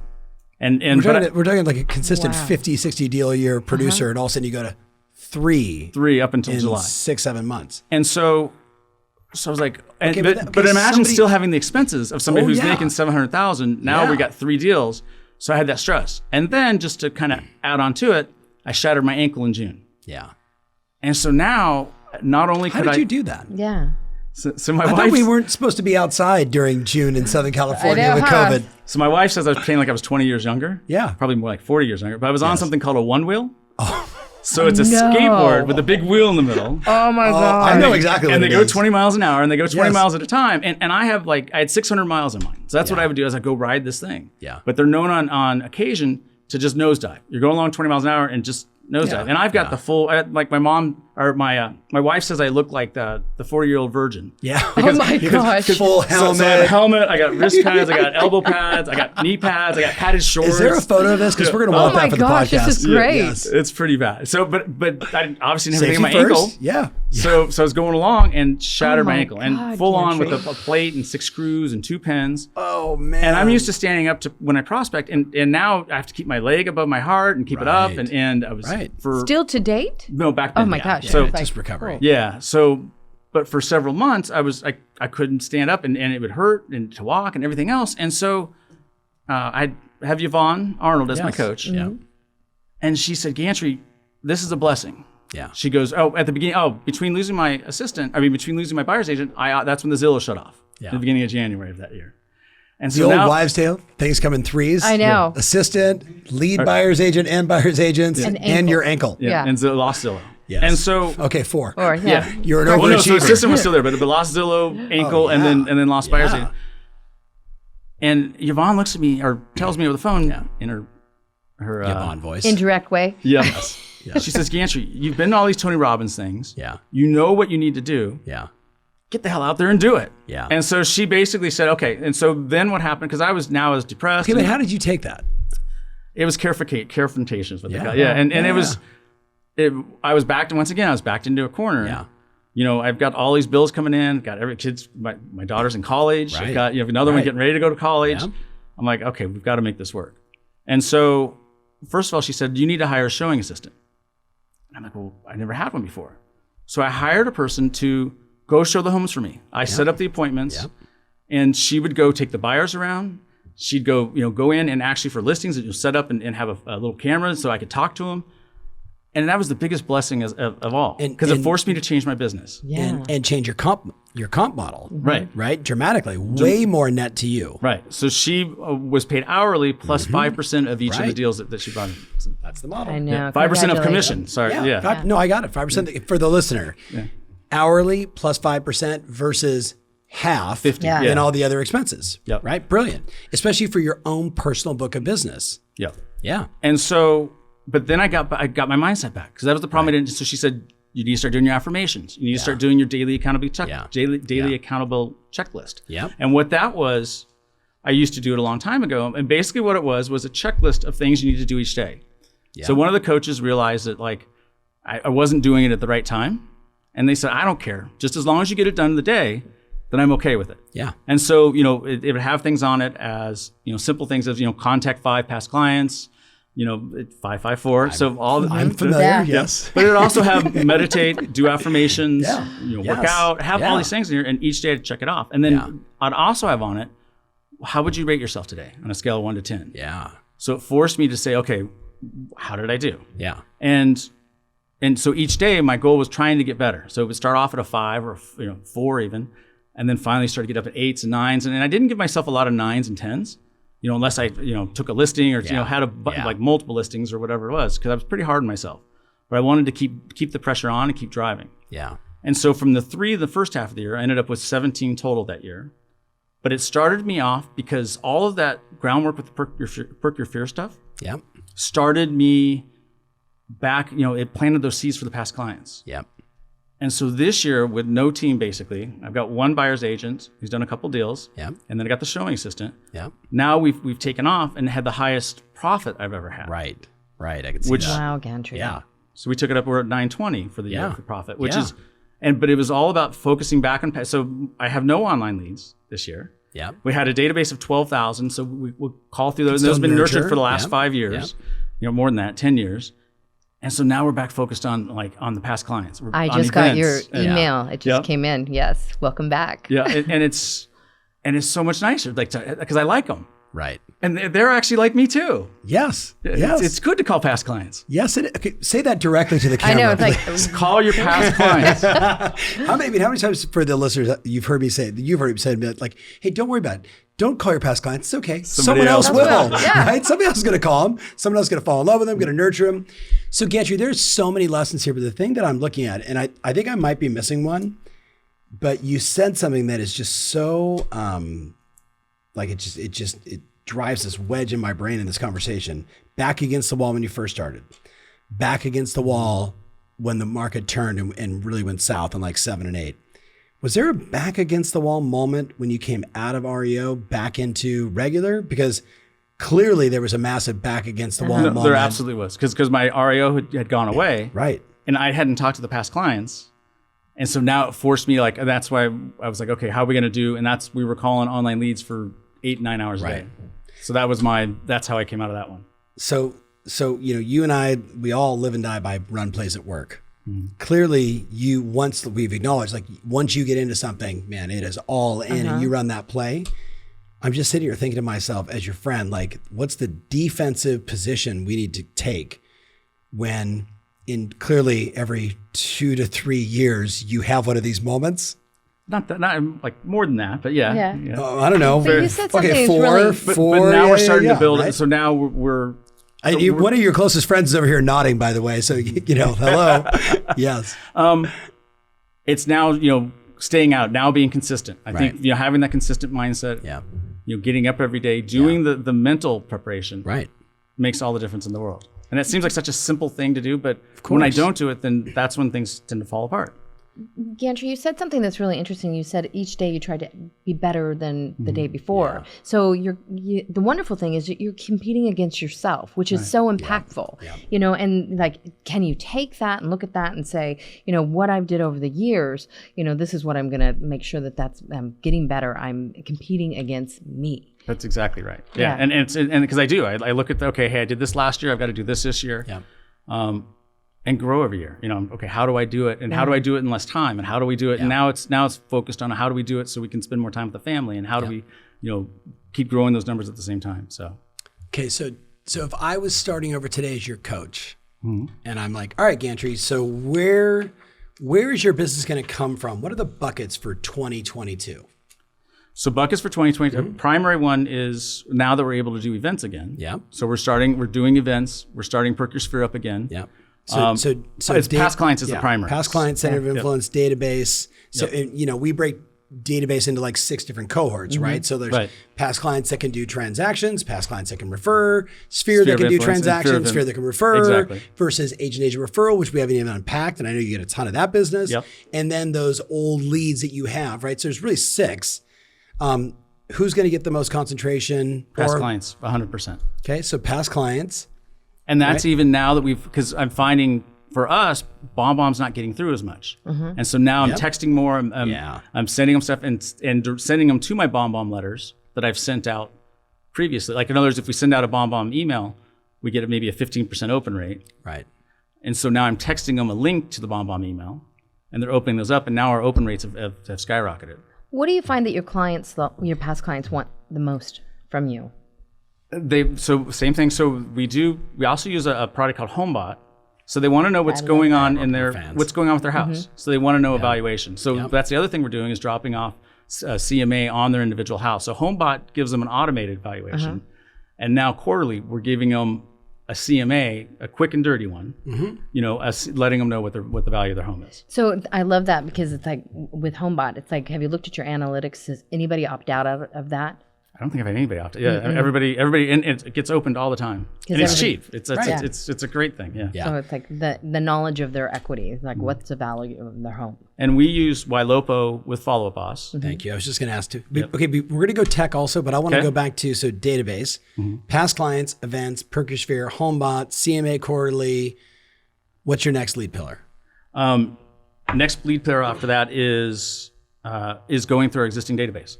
And we're talking like a consistent 50, 60 deal a year producer, and all of a sudden you go to 3 up until in July. 6-7 months. And so I was like, but imagine still having the expenses of somebody who's making 700,000. Now we got 3 deals. So I had that stress. And then just to kind of add on to it, I shattered my ankle in June. Yeah. And so now, not only How did you do that? Yeah. So my I wife, thought we weren't supposed to be outside during June in Southern California with COVID. So my wife says I was playing like I was 20 years younger. Yeah. Probably more like 40 years younger. But I was on something called a one wheel. So it's a skateboard with a big wheel in the middle. Oh my God. I know exactly what And it they go is. 20 miles an hour, and they go 20 Yes. miles at a time. And I had 600 miles in mine. So that's what I would do, is I go ride this thing. Yeah. But they're known on occasion to just nosedive. You're going along 20 miles an hour and just nosedive. Yeah. And I've got the full, like my mom, or my wife says I look like the 40-year-old virgin. Yeah. Oh my gosh. Full So I have a helmet. helmet, I got wrist pads, I got elbow pads, I got knee pads, I got padded shorts. Is there a photo of this? Because we're going to Oh want my that for the gosh, podcast. this is great. Yes. It's pretty bad. So, but I obviously didn't have anything Safety in my ankle. first. Yeah. So I was going along and shattered my my ankle, and God, full on with Gantry. a plate and 6 screws and 2 pins. Oh, man. And I'm used to standing up to when I prospect, and now I have to keep my leg above my heart and keep it up. Right. And I was for Still to date? no back then. Oh my yeah. gosh. So Like, just recovery. yeah. So, but for several months, I couldn't stand up, and it would hurt and to walk and everything else. And so I have Yvonne Arnold as my Yes. coach. Yeah. And she said, Gantry, this is a blessing. Yeah. She goes, at the beginning, between losing my buyer's agent, that's when the Zillow shut off. Yeah. At the beginning of January of that year. And The so old now, wives' tale. Things come in 3s. I know. Assistant, lead buyer's agent, and buyer's agents, An and ankle. your ankle. Yeah. and lost Zillow. Yes. And so, Okay, 4. Or, yeah. You're an well, no, so the overachiever. system was still there, but lost Zillow, ankle, and then lost buyer's Yeah. agent. And Yvonne looks at me or tells me over the phone in her Yvonne voice. Indirect way. Yes. She says, Gantry, you've been to all these Tony Robbins things. Yeah. You know what you need to do. Yeah. Get the hell out there and do it. Yeah. And so she basically said, okay. And so then what happened? Because I was depressed. Okay, but and how did you take that? it was carefrontation is what they Yeah. call it. Yeah. And Yeah. it was, I was backed into a corner. Yeah. You know, I've got all these bills coming in. Got every kid's, my daughter's in college. Right. I've got another one Right. getting ready to go to college. Yeah. I'm like, okay, we've got to make this work. And so, first of all, she said, you need to hire a showing assistant. And I'm like, well, I never had one before. So I hired a person to go show the homes for me. I set up the appointments, and she would go take the buyers around. She'd go, go in and actually for listings, and set up and have a little camera so I could talk to them. And that was the biggest blessing of all, because it forced me to change my business. Yeah. And change your comp model. Right. Dramatically. Way more net to you. Right. So she was paid hourly plus 5% of each of the Right. deals that she brought in. So That's the model. I know. 5% of Congratulations. commission. Sorry. Yeah. No, I got it. 5% for the listener. Hourly plus 5% versus half 50. Yeah. in all the other expenses. Yep. Right? Brilliant. Especially for your own personal book of business. Yep. Yeah. And so, but then I got my mindset back, because that was the problem. I didn't. So she said, you need to start doing your affirmations. You need to start doing your daily daily accountable checklist. Yep. And what that was, I used to do it a long time ago. And basically what it was a checklist of things you need to do each day. Yeah. So one of the coaches realized that I wasn't doing it at the right time. And they said, I don't care. Just as long as you get it done in the day, then I'm okay with it. Yeah. And so, it would have things on it as, simple things as, contact 5 past clients, 554. So all I'm familiar. Yeah. Yes. but it would also have meditate, do affirmations, work Yes. out, have all Yeah. these things in here, and each day I'd check it off. And then I'd also have on it, how would you rate yourself today on a scale of 1 to 10? Yeah. So it forced me to say, okay, how did I do? Yeah. And so each day my goal was trying to get better. So it would start off at a 5 or 4 even, and then finally start to get up at 8s and 9s. And I didn't give myself a lot of 9s and 10s, unless I took a listing or had like multiple listings or whatever it was, because I was pretty hard on myself. But I wanted to keep the pressure on and keep driving. Yeah. And so from the 3 the first half of the year, I ended up with 17 total that year. But it started me off because all of that groundwork with the perk your fear stuff Yep. started me back, it planted those seeds for the past clients. Yep. And so this year, with no team basically, I've got one buyer's agent who's done a couple deals. Yep. And then I got the showing assistant. Yep. Now we've taken off and had the highest profit I've ever had. Right. Right. I can see Which- that. Wow, Gantry. Yeah. So we took it up. We're at 920 for the year Yeah. for profit, which Yeah. is, but it was all about focusing back on. So I have no online leads this year. Yep. We had a database of 12,000, so we'll call through those. Still Those have been nurtured nurture. for the last Yep. 5 years, more than that, 10 years. And so now we're back focused on the past clients. We're I on just got your events and- email. It just Yep. came in. Yes. Welcome back. Yeah, and it's so much nicer, because I like them, Right. and they're actually like me too. Yes. It's- Yes. it's good to call past clients. Yes. Okay. Say that directly to the I camera. know. It's like, please. Call your past clients. How many times for the listeners you've heard me say, like, hey, don't worry about it. Don't call your past clients. It's okay. Somebody Someone else else will. will. Yeah. Right? Somebody else is going to call them. Someone else is going to fall in love with them, going to nurture them. So Gantry, there's so many lessons here, but the thing that I'm looking at, and I think I might be missing one, but you said something that is just so, like it drives this wedge in my brain in this conversation. Back against the wall when you first started. Back against the wall when the market turned and really went south in like 7 and 8. Was there a back against the wall moment when you came out of REO back into regular? Because clearly there was a massive back against the wall moment. There absolutely was, because my REO had gone away, Right. and I hadn't talked to the past clients, and so now it forced me, like, that's why I was like, okay, how are we going to do? And we were calling online leads for 8-9 hours a Right. day. So that's how I came out of that one. So you and I, we all live and die by run plays at work. Clearly, once we've acknowledged, like once you get into something, man, it is all in, and you run that play. I'm just sitting here thinking to myself, as your friend, like, what's the defensive position we need to take when, in clearly every 2 to 3 years, you have one of these moments? Not like more than that, but yeah. Yeah. Oh, I don't know. But you said something that's four, really- But now we're starting to build right? it. So now we're one of your closest friends is over here nodding, by the way. So, hello. Yes. It's now, staying out, now being consistent. I Right. think, having that consistent mindset, Yeah. getting up every day, doing the mental preparation Right. makes all the difference in the world. And it seems like such a simple thing to do, but when I don't do it, then that's when things tend to fall apart. Gantry, you said something that's really interesting. You said each day you try to be better than the day before. So the wonderful thing is that you're competing against yourself, which is so impactful. And like, can you take that and look at that and say, what I've did over the years, this is what I'm going to make sure I'm getting better. I'm competing against me. That's exactly right. Yeah. Yeah. And because I look at hey, I did this last year. I've got to do this year. Yeah. And grow every year. Okay, how do I do it? And how do I do it in less time? And how do we do it? And now it's focused on how do we do it so we can spend more time with the family, and how do we, keep growing those numbers at the same time. So Okay, so if I was starting over today as your coach, and I'm like, all right, Gantry, so where is your business going to come from? What are the buckets for 2022? So buckets for 2020, primary one is now that we're able to do events again. Yeah. So we're doing events. We're starting Perk Your Sphere up again. Yeah. So it's past clients is the primary. Past client center of influence database. So we break database into like 6 different cohorts, right? So there's past clients that can do transactions, past clients that can refer, sphere that of can do influence, and transactions, sphere that can refer, Exactly. versus agent referral, which we haven't even unpacked. And I know you get a ton of that business. Yep. And then those old leads that you have, right? So there's really 6. Who's going to get the most concentration? Past clients, 100%. Okay, so past clients. And that's even now that because I'm finding for us, BombBomb's not getting through as much. And so now I'm texting more. I'm sending them stuff and sending them to my BombBomb letters that I've sent out previously. Like in other words, if we send out a BombBomb email, we get maybe a 15% open rate. Right. And so now I'm texting them a link to the BombBomb email, and they're opening those up, and now our open rates have skyrocketed. What do you find that your past clients want the most from you? So same thing. So we also use a product called HomeBot. So they want to know what's going on what's going on with their house. So they want to know evaluation. So that's the other thing we're doing is dropping off CMA on their individual house. So HomeBot gives them an automated valuation. And now quarterly, we're giving them a CMA, a quick and dirty one, letting them know what the value of their home is. So I love that because it's like with HomeBot, it's like, have you looked at your analytics? Does anybody opt out of that? I don't think I've had anybody opt. Yeah, everybody, and it gets opened all the time, and it's cheap. It's a great thing. Yeah. So it's like the knowledge of their equity, like what's the value of their home. And we use YLOPO with Follow Up Boss. Thank you. I was just going to ask too. Okay, we're going to go tech also, but I want to go back to database, past clients, events, Perkisphere, HomeBot, CMA quarterly. What's your next lead pillar? Next lead pillar after that is going through our existing database.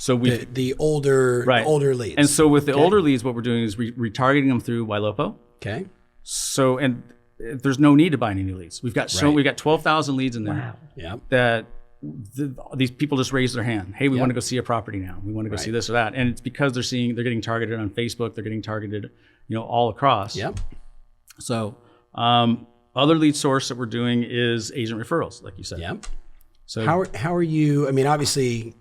So we the older leads. And so with the older leads, what we're doing is retargeting them through YLOPO. Okay. So there's no need to buy any new leads. We've got 12,000 leads in there. Wow. Yeah. That these people just raise their hand. Hey, we want to go see a property now. We want to go see this or that. And it's because they're getting targeted on Facebook. They're getting targeted, all across. Yep. So other lead source that we're doing is agent referrals, like you said. Yep. So how are you? I mean, obviously,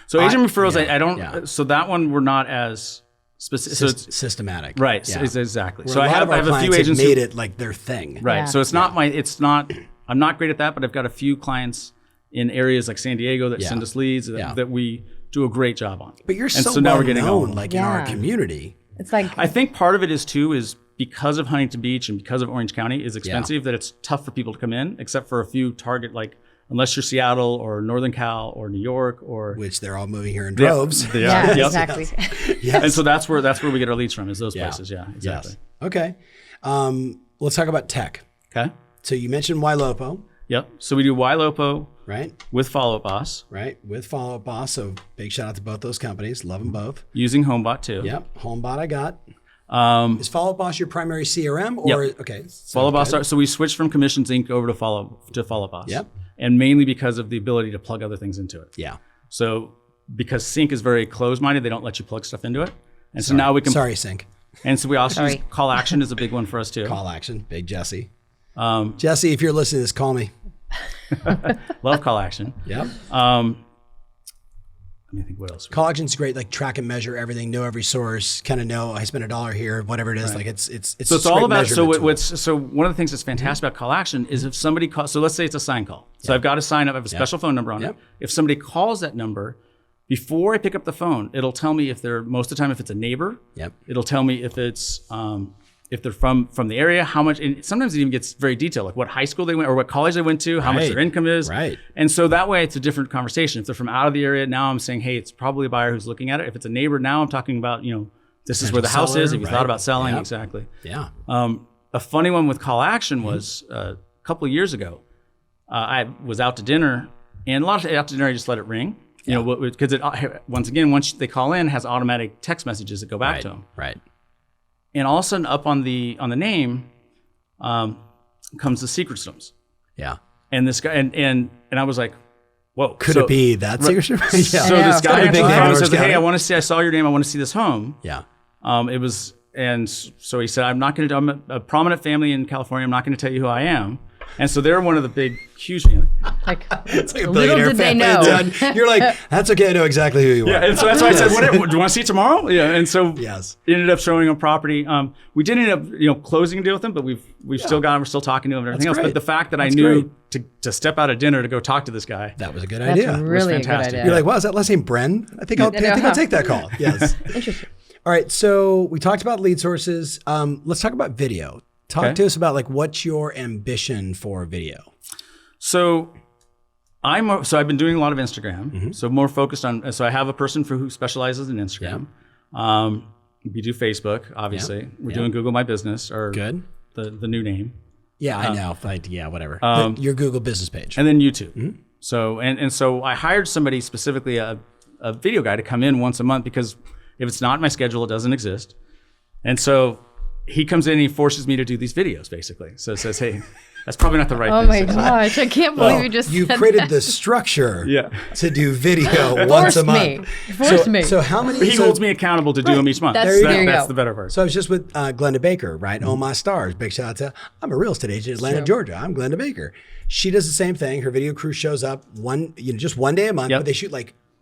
So agent referrals, I don't. Yeah. So that one we're not as specific. So it's systematic, right? Yeah. Exactly. Where so I have a few agents made it like their thing, right? Yeah. So it's not I'm not great at that, but I've got a few clients in areas like San Diego that send us leads that we do a great job on. But you're now we're getting known, like in our community. It's like I think part of it is because of Huntington Beach and because of Orange County is expensive that it's tough for people to come in, except for a few target unless you're Seattle or Northern Cal or New York or which they're all moving here in droves. Yeah, exactly. Yes. And so that's where we get our leads from is those places. Yeah, exactly. Yes. Okay. Let's talk about tech. Okay. So you mentioned YLOPO. Yep. So we do YLOPO right with Follow Up Boss. Right. With Follow Up Boss. So big shout out to both those companies. Love them both. Using HomeBot too. Yep. HomeBot I got. Is Follow Up Boss your primary CRM or okay? Follow Up Boss. So we switched from Commissions Inc. over to Follow Up Boss. Yep. And mainly because of the ability to plug other things into it. Yeah. So because Sync is very closed-minded, they don't let you plug stuff into it. And so now we can. Sorry, Sync. And so we also use Call Action is a big one for us too. Call Action, big Jesse. Jesse, if you're listening to this, call me. Love Call Action. Yep. Let me think what else. Call Action's great, like track and measure everything, know every source, kind of know I spent $1 here, whatever it is. Like it's so it's all about so one of the things that's fantastic about Call Action is if somebody calls, so let's say it's a sign call. So I've got to sign up, I have a special phone number on it. If somebody calls that number, before I pick up the phone, it'll tell me if they're most of the time if it's a neighbor. Yep. It'll tell me if it's if they're from the area, how much, and sometimes it even gets very detailed, like what high school they went or what college they went to, how much their income is. Right. And so that way it's a different conversation. If they're from out of the area, now I'm saying, hey, it's probably a buyer who's looking at it. If it's a neighbor, now I'm talking about, this is where the house is. If you thought about selling, exactly. Yeah. A funny one with Call Action was a couple of years ago, I was out to dinner, and a lot of out to dinner, I just let it ring. Because once they call in, it has automatic text messages that go back to them. Right. And all of a sudden, up on the name, comes the secret stones. Yeah. And this guy and I was like, whoa. Could it be that secret stone? Yeah. So this guy big name says, hey, I saw your name. I want to see this home. Yeah. It was, and so he said, I'm a prominent family in California. I'm not going to tell you who I am. And so they're one of the big, huge family. It's like a little did they know. You're like, that's okay. I know exactly who you are. Yeah, and so that's why I said, do you want to see it tomorrow? Yeah, and so ended up showing him property. We did end up, closing a deal with him, but we've still got him. We're still talking to him and everything else. But the fact that I knew to step out of dinner to go talk to this guy, that was a good idea. That's really was fantastic. a good idea. You're like, wow, is that last name Bren? I think I'll take that call. Yes. Interesting. All right. So we talked about lead sources. Let's talk about video. Talk to us about what's your ambition for video? So I've been doing a lot of Instagram. So more focused on. So I have a person who specializes in Instagram. We do Facebook, obviously. We're doing Google My Business or the new name. Yeah, I know. Whatever. Your Google business page, and then YouTube. So and so I hired somebody specifically a video guy to come in once a month because if it's not in my schedule, it doesn't exist. And so he comes in and he forces me to do these videos, basically. So it says, hey, that's probably not the right thing. Oh my gosh, I can't believe you just you said created that. the structure to do video once a month. Forced me. So how many? He holds me accountable to do them each month. That's the better part. So I was just with Glenda Baker, right? Oh My Stars. Big shout out to, I'm a real estate agent in Atlanta, Georgia. I'm Glenda Baker. She does the same thing. Her video crew shows up just one day a month, but they shoot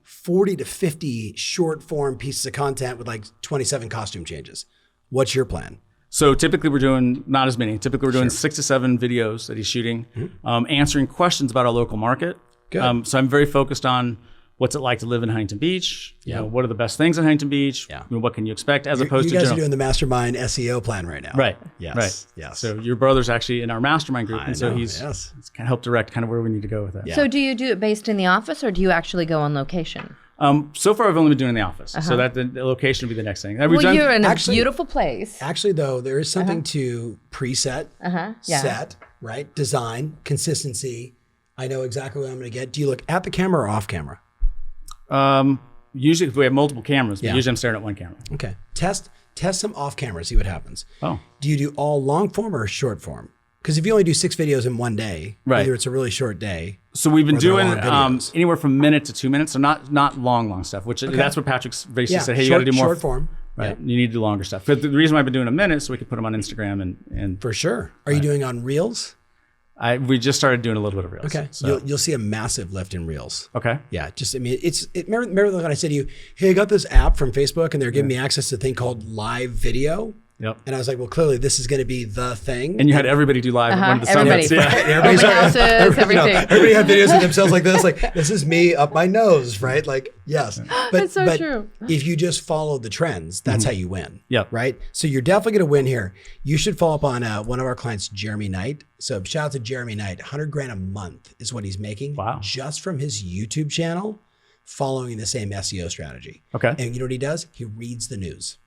40 to 50 short form pieces of content with like 27 costume changes. What's your plan? So typically we're doing not as many. Typically we're doing 6 to 7 videos that he's shooting, answering questions about our local market. Good. So I'm very focused on what's it like to live in Huntington Beach? You know, what are the best things in Huntington Beach? Yeah. You know, what can you expect as opposed to you guys general. are doing the mastermind SEO plan right now. Right. Yes. Right. Yes. So your brother's actually in our mastermind group, I and so know, he's yes. kind of helped direct kind of where we need to go with that. Yeah. So do you do it based in the office or do you actually go on location? So far I've only been doing it in the office, so that the location would be the next thing. Well, you're in a beautiful place. Actually, though, there is something to preset, set, right? Design, consistency. I know exactly what I'm going to get. Do you look at the camera or off camera? Usually we have multiple cameras, but Yeah. usually I'm staring at one camera. Okay. Test some off camera, see what happens. Oh. Do you do all long form or short form? Because if you only do 6 videos in one day, Right. either it's a really short day. So we've been Or they're doing long videos. anywhere from a minute to 2 minutes, so not long stuff. Which that's what Patrick's basically said. Hey, you got to do more short form. Right, Yeah. you need to do longer stuff. But the reason why I've been doing a minute so we can put them on Instagram and For sure. Are you doing on Reels? we just started doing a little bit of reels. Okay. So, You'll see a massive lift in Reels. okay. Yeah, remember when I said to you, hey, I got this app from Facebook and they're giving me access to a thing called live video. Yep. And I was like, well, clearly this is going to be the thing. And you had everybody do live at one of the Everybody. summits. Yeah. Everybody's Open houses, everything. everybody had videos of themselves like this, like this is me up my nose, right? Like, yes. But, It's so true. If you just follow the trends, that's how you win. Yep. Right? So you're definitely going to win here. You should follow up on one of our clients, Jeremy Knight. So shout out to Jeremy Knight. 100 grand a month is what he's making just from his YouTube channel, following the same SEO strategy. Okay. And you know what he does? He reads the news.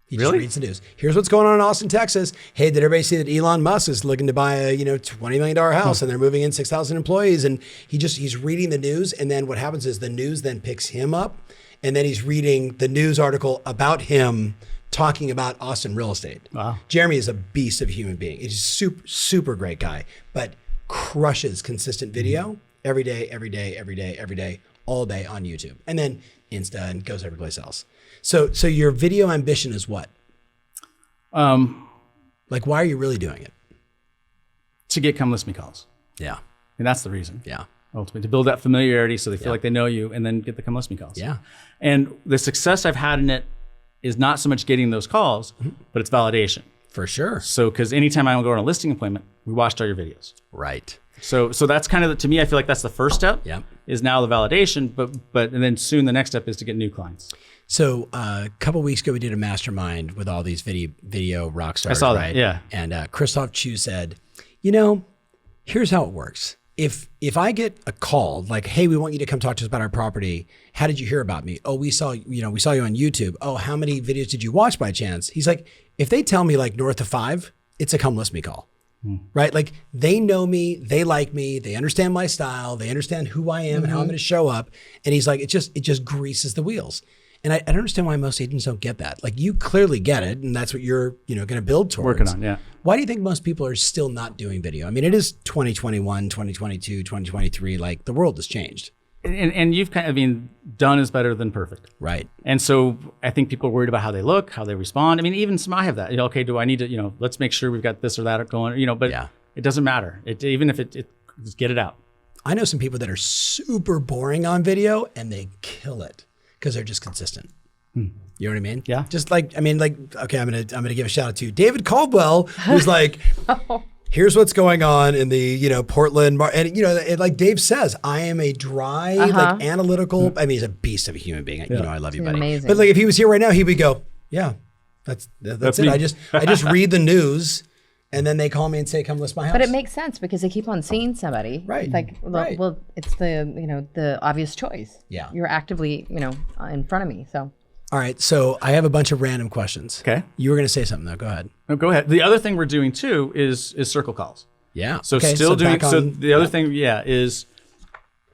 He Really? just reads the news. Here's what's going on in Austin, Texas. Hey, did everybody see that Elon Musk is looking to buy a $20 million house and they're moving in 6,000 employees? And he's reading the news. And then what happens is the news then picks him up. And then he's reading the news article about him talking about Austin real estate. Wow. Jeremy is a beast of a human being. He's a super, super great guy, but crushes consistent video every day, all day on YouTube. And then Insta and goes every place else. So your video ambition is what? Like, why are you really doing it? To get come list me calls. Yeah. And that's the reason. Yeah. Ultimately, to build that familiarity so they feel like they know you and then get the come list me calls. Yeah. And the success I've had in it is not so much getting those calls, but it's validation. For sure. So, because anytime I go on a listing appointment, we watched all your videos. Right. So that's kind of, to me, I feel like that's the first step. Yep. Is now the validation, and then soon the next step is to get new clients. So a couple of weeks ago, we did a mastermind with all these video rock stars. I saw that, right? yeah. And Christoph Chu said, here's how it works. If I get a call like, hey, we want you to come talk to us about our property. How did you hear about me? Oh, we saw you on YouTube. Oh, how many videos did you watch by chance? He's like, if they tell me like north of 5, it's a come list me call. Right? Like they know me, they like me, they understand my style, they understand who I am and how I'm going to show up. And he's like, it just greases the wheels. And I don't understand why most agents don't get that. Like you clearly get it, and that's what you're going to build towards. Working on, yeah. Why do you think most people are still not doing video? I mean, it is 2021, 2022, 2023. Like the world has changed. And you've done is better than perfect. Right. And so I think people are worried about how they look, how they respond. I mean, even I have that. Okay, do I need to, let's make sure we've got this or that going, but it doesn't matter. Even if it just get it out. I know some people that are super boring on video and they kill it because they're just consistent. You know what I mean? Yeah. Just okay, I'm gonna give a shout out to David Caldwell, who's like, here's what's going on in the, Portland, and like Dave says, I am a dry, like analytical. I mean, he's a beast of a human being. I love you, buddy. Amazing. But like, if he was here right now, he would go, yeah, that's it. Me. I just read the news, and then they call me and say, come list my house. But it makes sense because they keep on seeing somebody. Right. Like, well, it's the obvious choice. Yeah. You're actively, in front of me. So. All right, so I have a bunch of random questions. Okay. You were going to say something though. Go ahead. No, go ahead. The other thing we're doing too is circle calls. Yeah. So okay, the other thing, is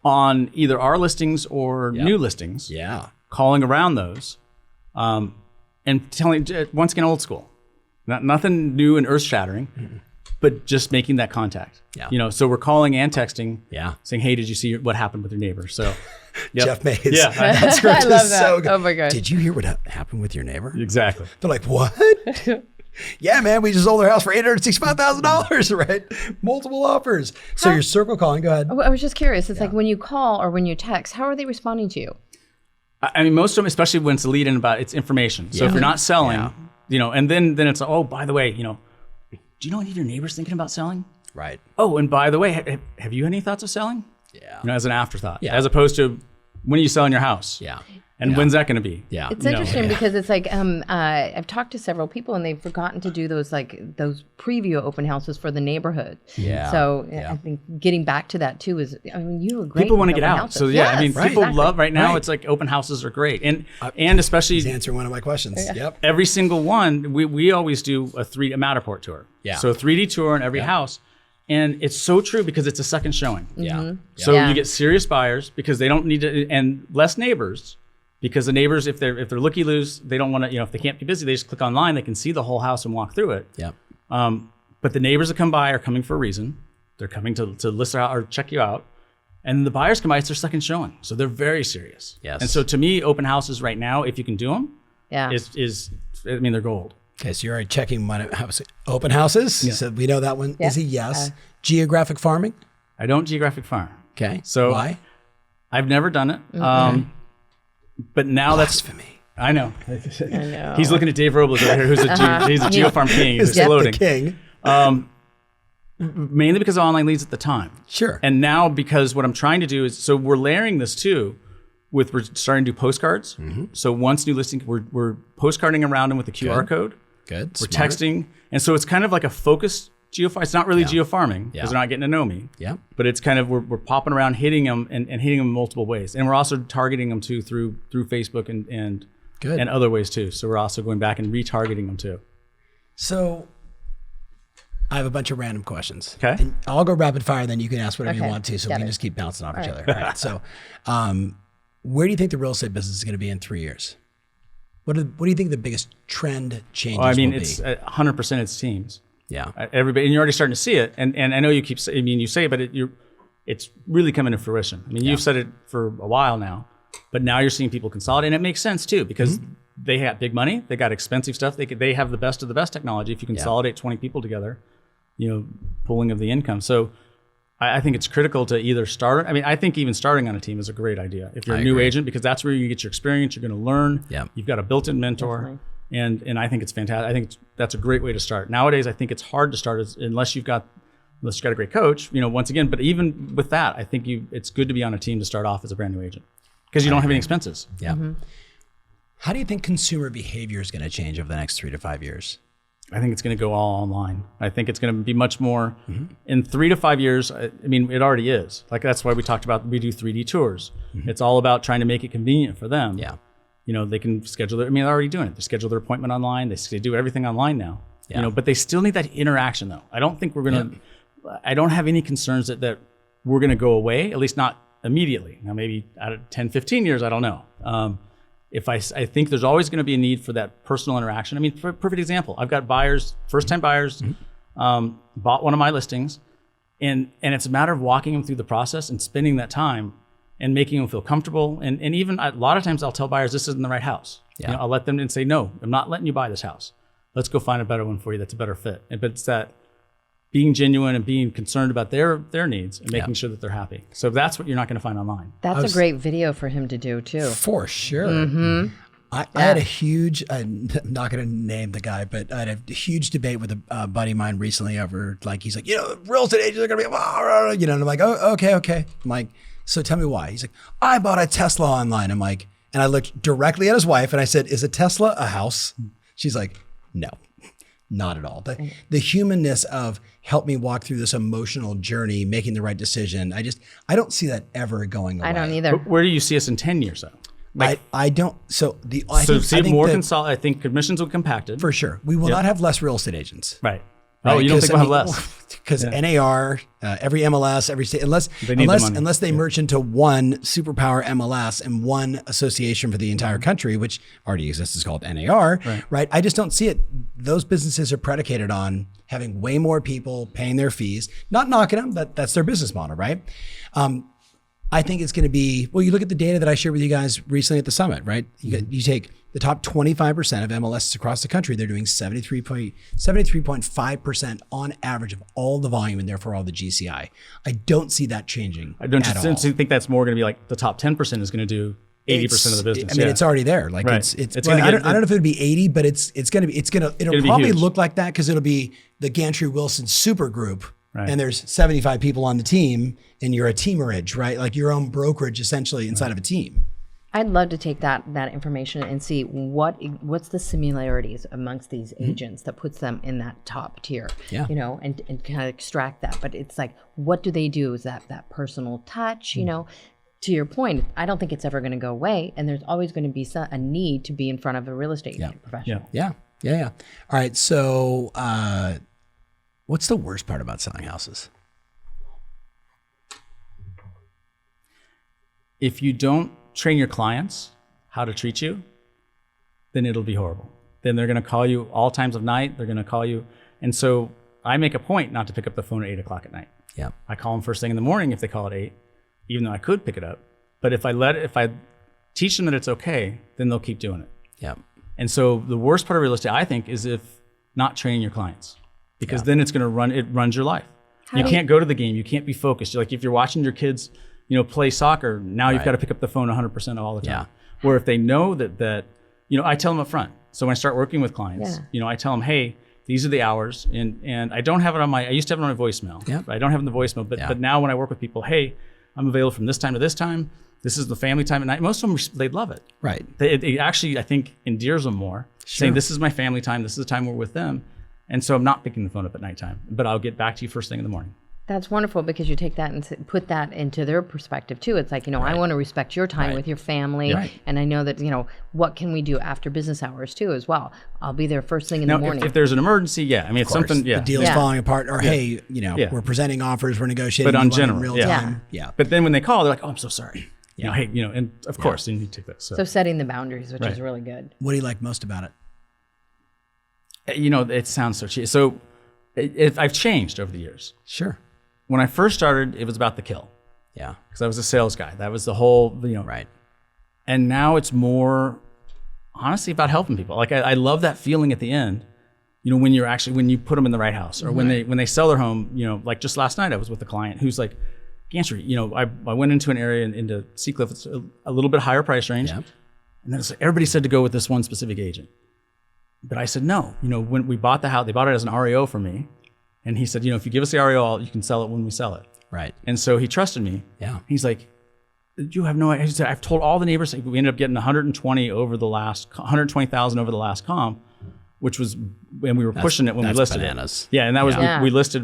on either our listings or new listings. Yeah. Calling around those, and telling, once again, old school, nothing new and earth shattering, but just making that contact. Yeah. So we're calling and texting. Yeah. Saying, hey, did you see what happened with your neighbor? So. Yep. Jeff Mays. Yeah. That script I love is that. so good. Oh my God. Did you hear what happened with your neighbor? Exactly. They're like, what? Yeah, man, we just sold our house for $865,000, right? Multiple offers. So your circle calling, go ahead. I was just curious. It's like when you call or when you text, how are they responding to you? I mean, most of them, especially when it's a lead in about it's information. So if you're not selling, and then it's, oh, by the way, do you know any of your neighbors thinking about selling? Right. Oh, and by the way, have you any thoughts of selling? Yeah. As an afterthought, Yeah. as opposed to when are you selling your house? Yeah. And when's that going to be? Yeah. It's interesting because it's like I've talked to several people and they've forgotten to do those preview open houses for the neighborhood. Yeah. So I think getting back to that too is, I mean, you were great. People want to with get open out. houses. So yeah, I mean, Yes, people exactly. love right now. Right. It's like open houses are great, and especially He's answering one of my questions. Yep. every single one. We always do a Matterport tour. Yeah. So a 3D tour in every house. And it's so true because it's a second showing. Yeah. So Yeah. you get serious buyers because they don't need to, and less neighbors because the neighbors, if they're looky-loos, they don't want to, if they can't be busy, they just click online, they can see the whole house and walk through it. Yep. But the neighbors that come by are coming for a reason. They're coming to list out or check you out. And the buyers come by, it's their second showing. So they're very serious. Yes. And so to me, open houses right now, if you can do them, Yeah. they're gold. Okay, so you're already checking open houses. Yeah. So we know that one is a yes. Uh, Geographic farming. I don't geographic farm. Okay. So why? I've never done it. But now Blasphemy. I know. I know. He's looking at Dave Robles over here, who's he's a geofarm king. He's Is that exploding. the king? Mainly because of online leads at the time. Sure. And now because what I'm trying to do is, so we're layering this too, we're starting to do postcards. So once new listing, we're postcarding around them with a QR code. Good. We're Smart. texting. And so it's kind of like a focused geofarm. It's not really geofarming because they're not getting to know me. Yeah. But it's kind of, we're popping around, hitting them and hitting them in multiple ways. And we're also targeting them too through Facebook and Good. and other ways too. So we're also going back and retargeting them too. So I have a bunch of random questions. Okay. And I'll go rapid fire, then you can ask whatever you Okay. want to. So we Got can it. just keep bouncing off each other. All right. So where do you think the real estate business is going to be in 3 years? What do you think the biggest trend changes Well, I mean, will it's be? 100% it's teams. Yeah. Everybody, and you're already starting to see it. And I know you you say it, but it's really coming to fruition. I mean, you've said it for a while now, but now you're seeing people consolidate, and it makes sense too because they have big money, they got expensive stuff, they have the best of the best technology. If you consolidate 20 people together, pooling of the income. So I think it's critical to either start. I mean, I think even starting on a team is a great idea if you're a new agent because that's where you get your experience. You're going to learn. Yeah. You've got a built-in mentor. Definitely. And I think it's fantastic. I think that's a great way to start. Nowadays, I think it's hard to start unless you've got a great coach, once again, but even with that, I think it's good to be on a team to start off as a brand new agent because you don't have any expenses. Yeah. How do you think consumer behavior is going to change over the next 3 to 5 years? I think it's going to go all online. I think it's going to be much more in 3 to 5 years. I mean, it already is. Like that's why we talked about we do 3D tours. It's all about trying to make it convenient for them. Yeah. They can schedule they're already doing it. They schedule their appointment online. They do everything online now. Yeah. But they still need that interaction though. I don't think we're going to, I don't have any concerns that we're going to go away, at least not immediately. Now, maybe out of 10, 15 years, I don't know. I think there's always going to be a need for that personal interaction. I mean, for a perfect example, I've got buyers, first-time buyers, bought one of my listings, and it's a matter of walking them through the process and spending that time and making them feel comfortable. And even a lot of times I'll tell buyers, this isn't the right house. Yeah. I'll let them and say, no, I'm not letting you buy this house. Let's go find a better one for you that's a better fit. But it's that being genuine and being concerned about their needs and making sure that they're happy. So that's what you're not going to find online. That's a great video for him to do too. For sure. I had a huge, I'm not going to name the guy, but I had a huge debate with a buddy of mine recently over, he's like, real estate agents are going to be, and I'm like, oh, okay. I'm like, so tell me why. He's like, I bought a Tesla online. I'm like, and I looked directly at his wife and I said, is a Tesla a house? She's like, no, not at all. The humanness of help me walk through this emotional journey, making the right decision. I don't see that ever going away. I don't either. But where do you see us in 10 years though? I don't. So I think commissions will be compacted. for sure. We will not have less real estate agents. Right. Oh, you don't think we'll have less? Because NAR, every MLS, every state, unless need the money. unless they merge into one superpower MLS and one association for the entire country, which already exists, is called NAR, right? I just don't see it. Those businesses are predicated on having way more people paying their fees, not knocking them, but that's their business model, right? I think it's going to be, well, you look at the data that I shared with you guys recently at the summit, right? You take the top 25% of MLSs across the country, they're doing 73.5% on average of all the volume and therefore all the GCI. I don't see that changing. I don't at all. think that's more going to be like the top 10% is going to do 80% of the business. I mean, it's already there. Like Right. I don't know if it'll be 80, but it'll probably huge. look like that because it'll be the Gantry Wilson super group. Right. And there's 75 people on the team and you're a teamerage, right? Like your own brokerage essentially inside of a team. I'd love to take that information and see what's the similarities amongst these agents that puts them in that top tier. Yeah. You know, and kind of extract that. But it's like, what do they do? Is that personal touch? You know, to your point, I don't think it's ever going to go away, and there's always going to be a need to be in front of a real estate professional. Yeah. All right. So, what's the worst part about selling houses? If you don't train your clients how to treat you, then it'll be horrible. Then they're going to call you all times of night. They're going to call you. And so I make a point not to pick up the phone at 8 o'clock at night. Yeah. I call them first thing in the morning if they call at 8, even though I could pick it up. But if I teach them that it's okay, then they'll keep doing it. Yeah. And so the worst part of real estate, I think, is if not training your clients, because then it runs your life. You can't go to the game. You can't be focused. Like if you're watching your kids, play soccer, now you've got to pick up the phone 100% all the time. Yeah. Where if they know that, I tell them up front. So when I start working with clients, I tell them, hey, these are the hours, and I don't have it I used to have it on my voicemail. Yeah. I don't have it in the voicemail, but now when I work with people, hey, I'm available from this time to this time. This is the family time at night. Most of them, they love it. Right. It actually, I think, endears them more, saying this is my family time. This is the time we're with them. And so I'm not picking the phone up at nighttime, but I'll get back to you first thing in the morning. That's wonderful because you take that and put that into their perspective too. It's like, I want to respect your time with your family. Right. And I know that, what can we do after business hours too as well? I'll be there first thing in the morning. If there's an emergency, I mean, it's something, the deal's falling apart or hey, we're presenting offers, we're negotiating. But on general, in real time. Yeah. But then when they call, they're like, oh, I'm so sorry. Hey, and of course, you need to take this. So setting the boundaries, which is really good. What do you like most about it? It sounds so cheesy. So I've changed over the years. Sure. When I first started, it was about the kill. Yeah. Because I was a sales guy. That was the whole, Right. And now it's more, honestly, about helping people. Like I love that feeling at the end, when you put them in the right house or when they sell their home, like just last night I was with a client who's like, Gantry, I went into an area into Seacliff, it's a little bit higher price range. Yeah. And then everybody said to go with this one specific agent. But I said, no, when we bought the house, they bought it as an REO for me. And he said, if you give us the REO, you can sell it when we sell it. Right. And so he trusted me. Yeah. He's like, you have no idea. He said, I've told all the neighbors. We ended up getting 120,000 over the last comp, which was, and we were pushing it when we listed bananas. it. Yeah. And that was, we listed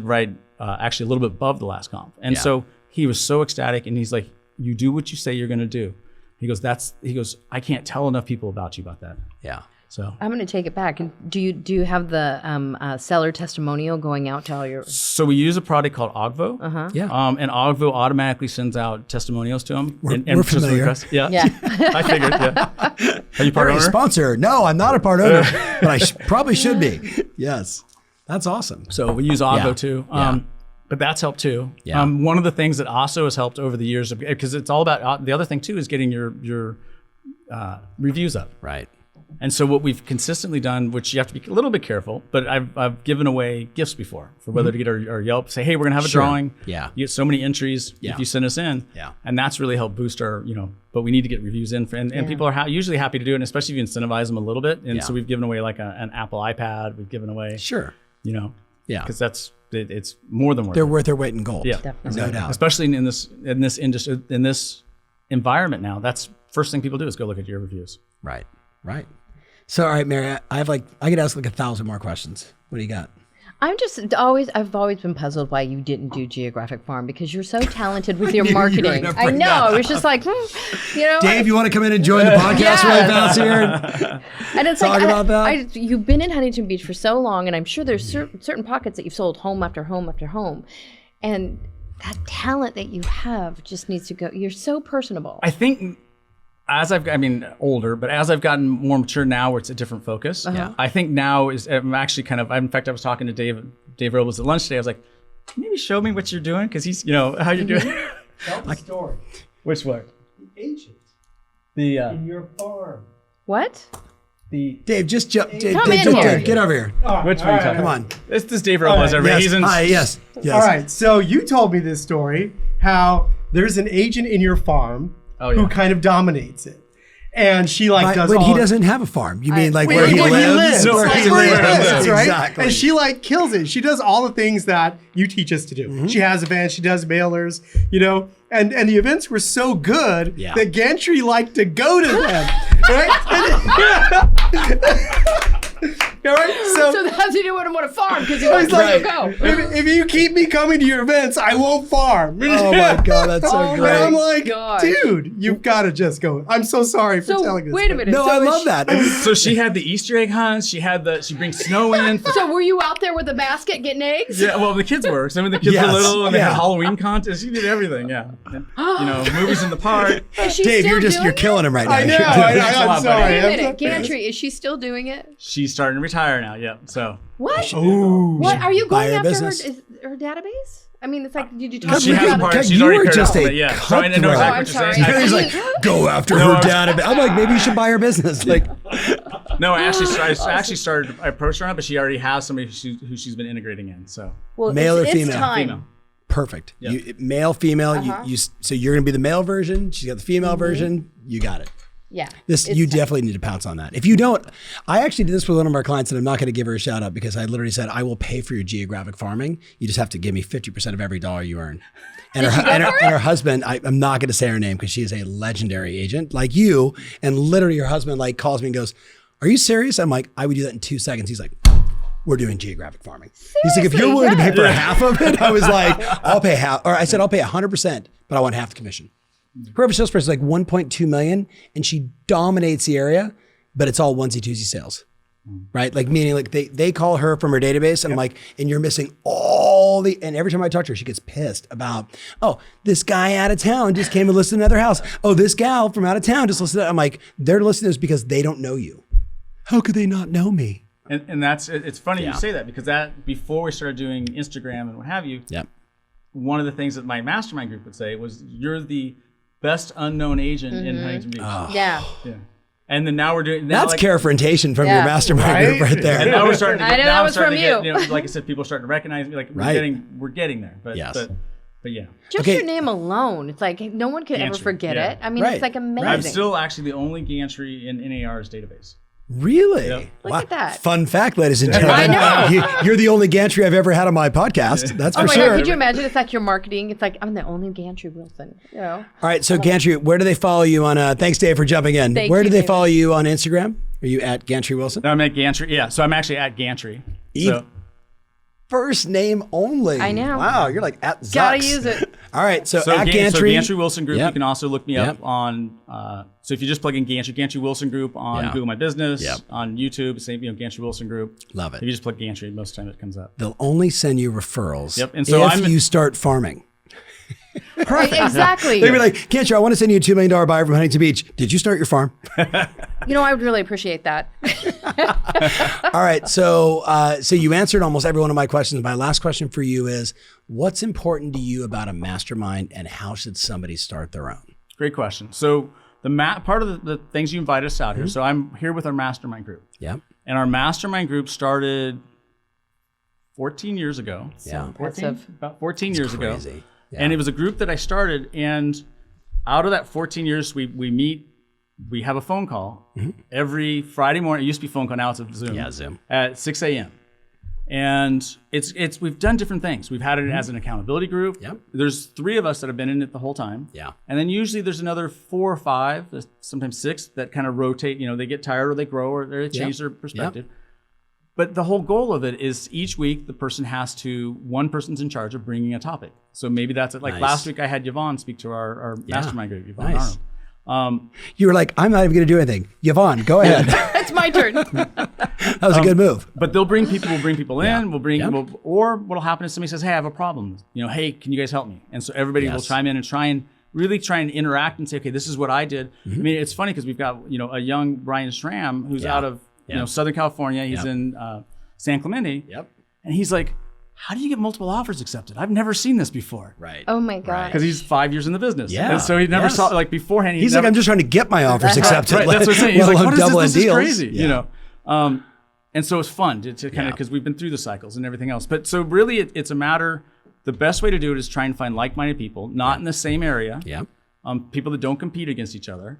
actually a little bit above the last comp. And so he was so ecstatic. And he's like, you do what you say you're going to do. He goes, I can't tell enough people about you about that. Yeah. So I'm going to take it back. Do you have the seller testimonial going out to all your? So we use a product called Ogvo. Yeah. And Ogvo automatically sends out testimonials to them. We're familiar. Yeah. I figured. Yeah. Are you part owner? Sponsor? No, I'm not a part owner, but I probably should be. Yes. That's awesome. So we use Ogvo Yeah. too. Yeah. But that's helped too. Yeah. One of the things that also has helped over the years, because it's all about the other thing too, is getting your reviews up. Right. And so what we've consistently done, which you have to be a little bit careful, but I've given away gifts before for whether to get our Yelp, say, hey, we're gonna have a drawing. Yeah. You get so many entries if you send us in. Yeah. And that's really helped boost our, but we need to get reviews in, and people are usually happy to do it, and especially if you incentivize them a little bit. And so we've given away like an Apple iPad. We've given away, Sure. Yeah. Because it's more than worth they're it. worth their weight in gold. Yeah. Definitely. No doubt. Especially in this industry, in this environment now, that's first thing people do is go look at your reviews. Right. Right. So, all right, Mary, I could ask like 1,000 more questions. What do you got? I've always been puzzled why you didn't do Geographic Farm because you're so talented with your marketing. I know. It was just like, Dave, you want to come in and join the podcast really fast here? And it's Talk about that? You've been in Huntington Beach for so long, and I'm sure there's certain pockets that you've sold home after home after home. And that talent that you have just needs to go. You're so personable. I think older, but as I've gotten more mature now where it's a different focus, I think now I'm actually in fact, I was talking to Dave Robles at lunch today. I was like, maybe show me what you're doing. Cause he's, how you're doing. Tell the story. Which one? The agent The in your farm. What? Dave, just jump. Dave, Come Dave, in just here. Get over here. which one? Come on. This Dave Robles. Yes. He's in. Hi. Yes. Yes. All right, so you told me this story, how there's an agent in your farm who kind of dominates it. And she does when all... he doesn't have a farm. You mean like Where he lives. No, Where he where he lives, lives. right? Exactly. And she kills it. She does all the things that you teach us to do. Mm-hmm. She has events, she does mailers, and the events were so good that Gantry liked to go to them. Right? All right, So that's he didn't want to farm because he wants to go. if you keep me coming to your events, I won't farm. Oh my God, that's so And great. I'm like, Gosh. dude, you've got to just go. I'm so sorry for telling this. Wait a minute. No, so I is love she- that. So she had the Easter egg hunts. She brings snow in. So were you out there with a basket getting eggs? Yeah, well, the kids were. Some of the kids Yes, were little, and they had yeah. Halloween contests. She did everything. Yeah, and, movies in the park. Is she Dave, still you're doing killing him right now. I know. Thanks a I'm lot, sorry. buddy. Wait a I'm minute, sorry. Gantry, is she still doing it? She's starting to retire now. Yeah, so What? Ooh. What are you Buy going her after business. her database? I mean, it's like, did you talk she about has a it? part. Okay, She's you already were cleared just off a of it. Yeah, so I know cutthroat. exactly Oh, what you're I'm saying. sorry. He's like, go after her database. I'm like, maybe you should buy her business. Like, No, I actually started. I approached her on it, but she already has somebody who she's been integrating in. So Well, Male it's or female? time. female. perfect. Yep. Male, female. So you're gonna be the male version. She's got the female version. You got it. Yeah. You definitely need to pounce on that. If you don't, I actually did this with one of our clients, and I'm not going to give her a shout out because I literally said, I will pay for your geographic farming. You just have to give me 50% of every dollar you earn. And her husband, I'm not going to say her name because she is a legendary agent like you. And literally her husband calls me and goes, "Are you serious?" I'm like, "I would do that in 2 seconds." He's like, "We're doing geographic farming." He's like, "If you're willing to pay for half of it," I was like, "I'll pay half." Or I said, "I'll pay 100%, but I want half the commission." Her average sales price is like 1.2 million, and she dominates the area, but it's all onesie twosie sales, right? Like meaning like they call her from her database, and I'm like, and you're missing all the. And every time I talk to her, she gets pissed about, oh, this guy out of town just came and listed another house. Oh, this gal from out of town just listed. I'm like, they're listing this because they don't know you. How could they not know me? And it's funny you say that because that before we started doing Instagram and what have you. Yep. One of the things that my mastermind group would say was, "You're the best unknown agent in Huntington Beach." Yeah. Yeah. And then now we're doing That's carefrontation from your mastermind group right there. And now we're starting to get, I know now that I'm was starting from to get, like I said, people are starting to recognize me. Like we're getting there. But Yes. but yeah. Just your name alone. It's like no one could ever Gantry, forget yeah. it. I mean, Right. it's like amazing. I'm still actually the only gantry in NAR's database. Really? Yep. Look at that. Fun fact, ladies and gentlemen. I know. You're the only gantry I've ever had on my podcast. That's Oh for my sure. God, could you imagine? It's like your marketing. It's like, I'm the only Gantry Wilson. You know? All right, so Gantry, where do they follow you on? Thanks, Dave, for jumping in. Thank Where you, do they David. follow you on Instagram? Are you at Gantry Wilson? No, I'm at Gantry. Yeah, so I'm actually at Gantry. So, First name only. I know. Wow, you're like at Zucks. Gotta use it. All right, so, so at Gantry. Gantry Wilson Group. Yep. You can also look me up Yep. on. So if you just plug in Gantry Wilson Group on Yeah. Google My Business, Yep. on YouTube, same Gantry Wilson Group. Love it. If you just plug Gantry, most of the time it comes up. They'll only send you referrals Yep, and so if I'm- you start farming. Exactly. They'd be like, Gantry, I want to send you a $2 million buyer from Huntington Beach. Did you start your farm? You know, I would really appreciate that. All right, so you answered almost every one of my questions. My last question for you is, what's important to you about a mastermind, and how should somebody start their own? Great question. So part of the things you invited us out here. So I'm here with our mastermind group. Yep. And our mastermind group started 14 years ago. Yeah. About 14 years ago. crazy. Yeah. And it was a group that I started. And out of that 14 years, we meet, we have a phone call every Friday morning. It used to be phone call, now it's a Zoom. Yeah, Zoom. At 6 a.m. And we've done different things. We've had it as an accountability group. Yep. There's 3 of us that have been in it the whole time. Yeah. And then usually there's another 4 or 5, sometimes 6, that kind of rotate. You know, they get tired or they grow or they change their perspective. But the whole goal of it is each week the person one person's in charge of bringing a topic. So maybe that's it. Like last week I had Yvonne speak to our mastermind group, Yvonne Nice. Arnold. You were like, I'm not even going to do anything. Yvonne, go ahead. It's my turn. That was a good move. But we'll bring people in, Yep. or what'll happen is somebody says, hey, I have a problem. You know, hey, can you guys help me? And so everybody will chime in and try and interact and say, okay, this is what I did. I mean, it's funny because we've got, a young Brian Schramm who's out of, Southern California. He's in San Clemente. Yep. And he's like, how do you get multiple offers accepted? I've never seen this before. Right. Oh my God. Because he's 5 years in the business. Yeah. And so he never Yes. saw, like beforehand. He's like, I'm just trying to get my offers accepted. Right, that's what I'm saying. He's Let like, alone what is this? doubling This is deals. crazy, Yeah. you know? And so it's fun to kind of, because we've been through the cycles and everything else. But so really it's a matter, the best way to do it is try and find like-minded people, not in the same area. Yeah. People that don't compete against each other.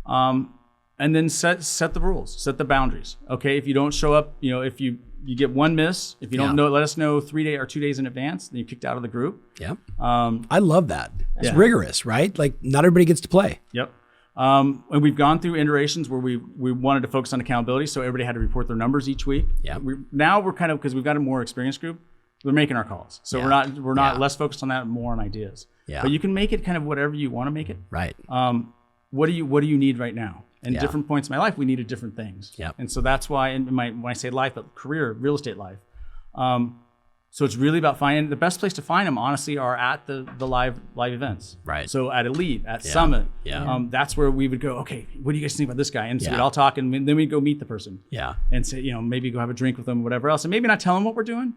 And then set the rules, set the boundaries. Okay, if you don't show up, you know, if you get one miss, if you don't know, let us know 3 days or 2 days in advance, then you're kicked out of the group. Yeah. I love that. It's Yeah. rigorous, right? Like not everybody gets to play. Yep. And we've gone through iterations where we wanted to focus on accountability, so everybody had to report their numbers each week. Yeah. Now we're kind of, because we've got a more experienced group, we're making our calls. So we're not less focused on that, more on ideas. Yeah. But you can make it kind of whatever you want to make it. Right. What do you need right now? And Yeah. different points in my life, we needed different things. Yep. And so that's why, when I say life, but career, real estate life. So it's really about finding, the best place to find them, honestly, are at the live events. Right. So at Elite, at Summit, Yeah. that's where we would go, okay, what do you guys think about this guy? And so we'd Yeah. all talk, and then we'd go meet the person. Yeah. And say, you know, maybe go have a drink with them, whatever else, and maybe not tell them what we're doing.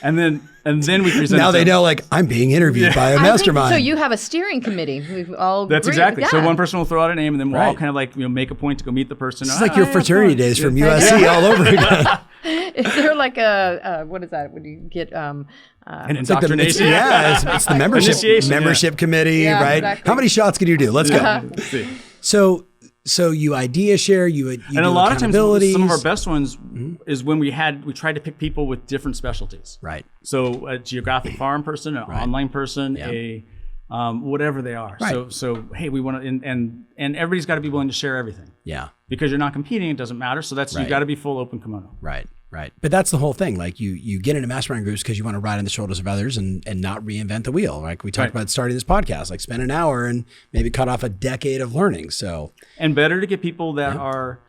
And then we present. Now it to they them. know, like, I'm being interviewed by a I think- mastermind. So you have a steering committee. We've all That's agreed. exactly. So Yeah. one person will throw out a name, and then we'll all Right. kind of like, you know, make a point to go meet the person. It's like your fraternity days from USC all over again. Is there like a what is that? When you get An It's like indoctrination. it's the Initiation, membership committee, Yeah, right? exactly. How many shots can you do? Let's go. Let's see. So you idea share, you And do a lot of times, accountabilities. some of our best ones is when we tried to pick people with different specialties. Right. So a geographic farm person, an online person, Yeah. whatever they are. Right. So hey, we want to, and everybody's got to be willing to share everything, Yeah. because you're not competing. It doesn't matter. So that's Right. you got to be full open kimono. Right. Right. But that's the whole thing. Like you get into mastermind groups because you want to ride on the shoulders of others and not reinvent the wheel. Like we talked about starting this podcast, like spend an hour and maybe cut off a decade of learning. So And better to get people that are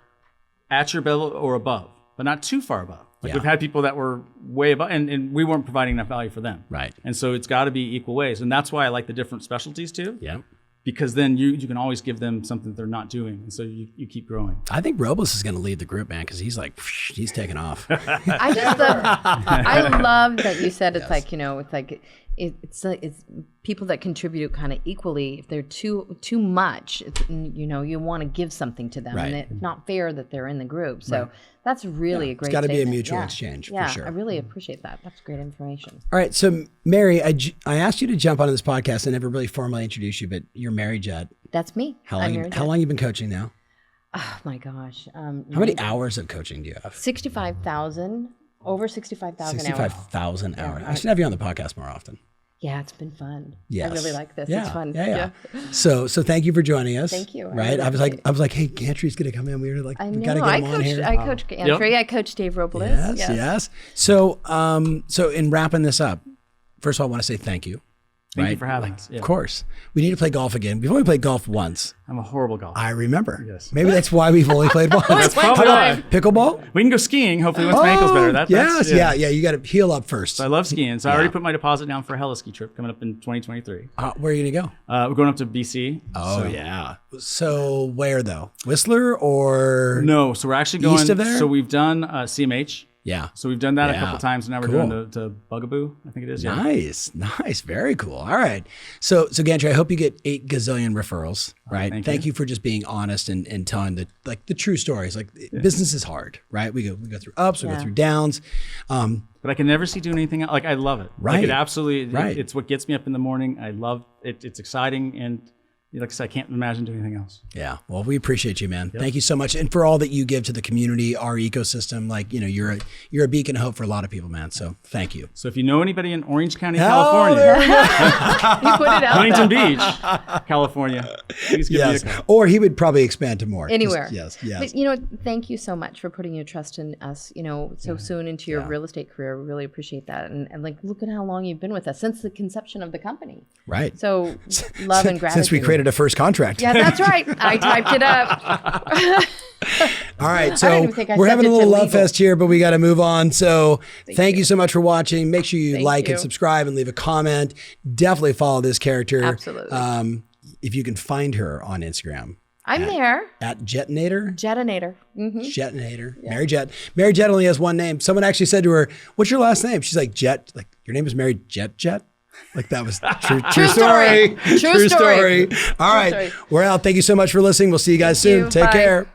at your level or above, but not too far above. Like we've had people that were way above, and we weren't providing enough value for them. Right. And so it's got to be equal ways, and that's why I like the different specialties too. yeah. Because then you can always give them something they're not doing, and so you keep growing. I think Robles is going to lead the group, man, because he's like, he's taking off. I just love, I love that you said it's like, you know, it's like it's people that contribute kind of equally. If they're too much, it's, you know, you want to give something to them, Right. and it's not fair that they're in the group. So that's really a great. It's got to be a statement. mutual Yeah. exchange Yeah, for sure. I really appreciate that. That's great information. All right. So Mary, I asked you to jump onto this podcast. I never really formally introduced you, but you're Mary Jett. That's me. How I'm long, Mary how Jett. long you been coaching now? Oh my gosh. How many hours of coaching do you have? 65,000. Over 65,000 hours. 65,000 hours. I should have you on the podcast more often. Yeah, it's been fun. Yes. I really like this. Yeah, It's fun. Yeah. So thank you for joining us. Thank you. I Right. really I was like, hey, Gantry's gonna come in. We were like, I we know. gotta get him on here. I coach Gantry. I coach Dave Robles. Yes. So in wrapping this up, first of all, I want to say thank you. Thank you for having us. Yeah. Of course. We need to play golf again. We've only played golf once. I'm a horrible golfer. I remember. Yes. Maybe that's why we've only played once. That's probably why. Pickleball? We can go skiing. Hopefully, once my ankle's better. Yes. Yeah. You got to heal up first. So I love skiing. So I already put my deposit down for a heliski trip coming up in 2023. Where are you going to go? We're going up to BC. Oh, yeah. So where though? Whistler or? No, so we're actually going. East of there? So we've done CMH. Yeah. So we've done that a Yeah. couple times, and now we're Cool. going to Bugaboo, I think it is. Yeah. Nice. Very cool. All right. So Gantry, I hope you get 8 gazillion referrals, right? Thank you for just being honest and telling the true stories. Like business is hard, right? We go through ups, we go through downs. But I can never see doing anything else. Like I love it. Right. Like it absolutely, Right. it's what gets me up in the morning. I love it. It's exciting. And like I said, I can't imagine doing anything else. Yeah. Well, we appreciate you, man. Thank you so much. And for all that you give to the community, our ecosystem, like, you know, you're a beacon of hope for a lot of people, man. So thank you. So if you know anybody in Orange County, there California, You put it out Huntington there. Beach, California, please give me Yes. a call. Or he would probably expand to more. Anywhere. Yes. But, you know, thank you so much for putting your trust in us, you know, so soon into your real estate career. We really appreciate that. And like, look at how long you've been with us since the conception of the company. Right. So love and gratitude. Since we created a first contract. Yeah, that's right. I typed it up. All right, I so don't even think I we're sent having a it to little love legal. fest here, but we got to move on. So thank you so much for watching. Make sure you Thank like you. and subscribe and leave a comment. Definitely follow this character. Absolutely. If you can find her on Instagram I'm there. at Jetinator. Jetinator. Mm-hmm. Jetinator. Mary Jett. Mary Jett only has one name. Someone actually said to her, "What's your last name?" She's like, "Jett." Like, your name is Mary Jet? Like that was true story. True story. All right. story. We're out. Thank you so much for listening. We'll see you guys soon. you. Take Bye. care.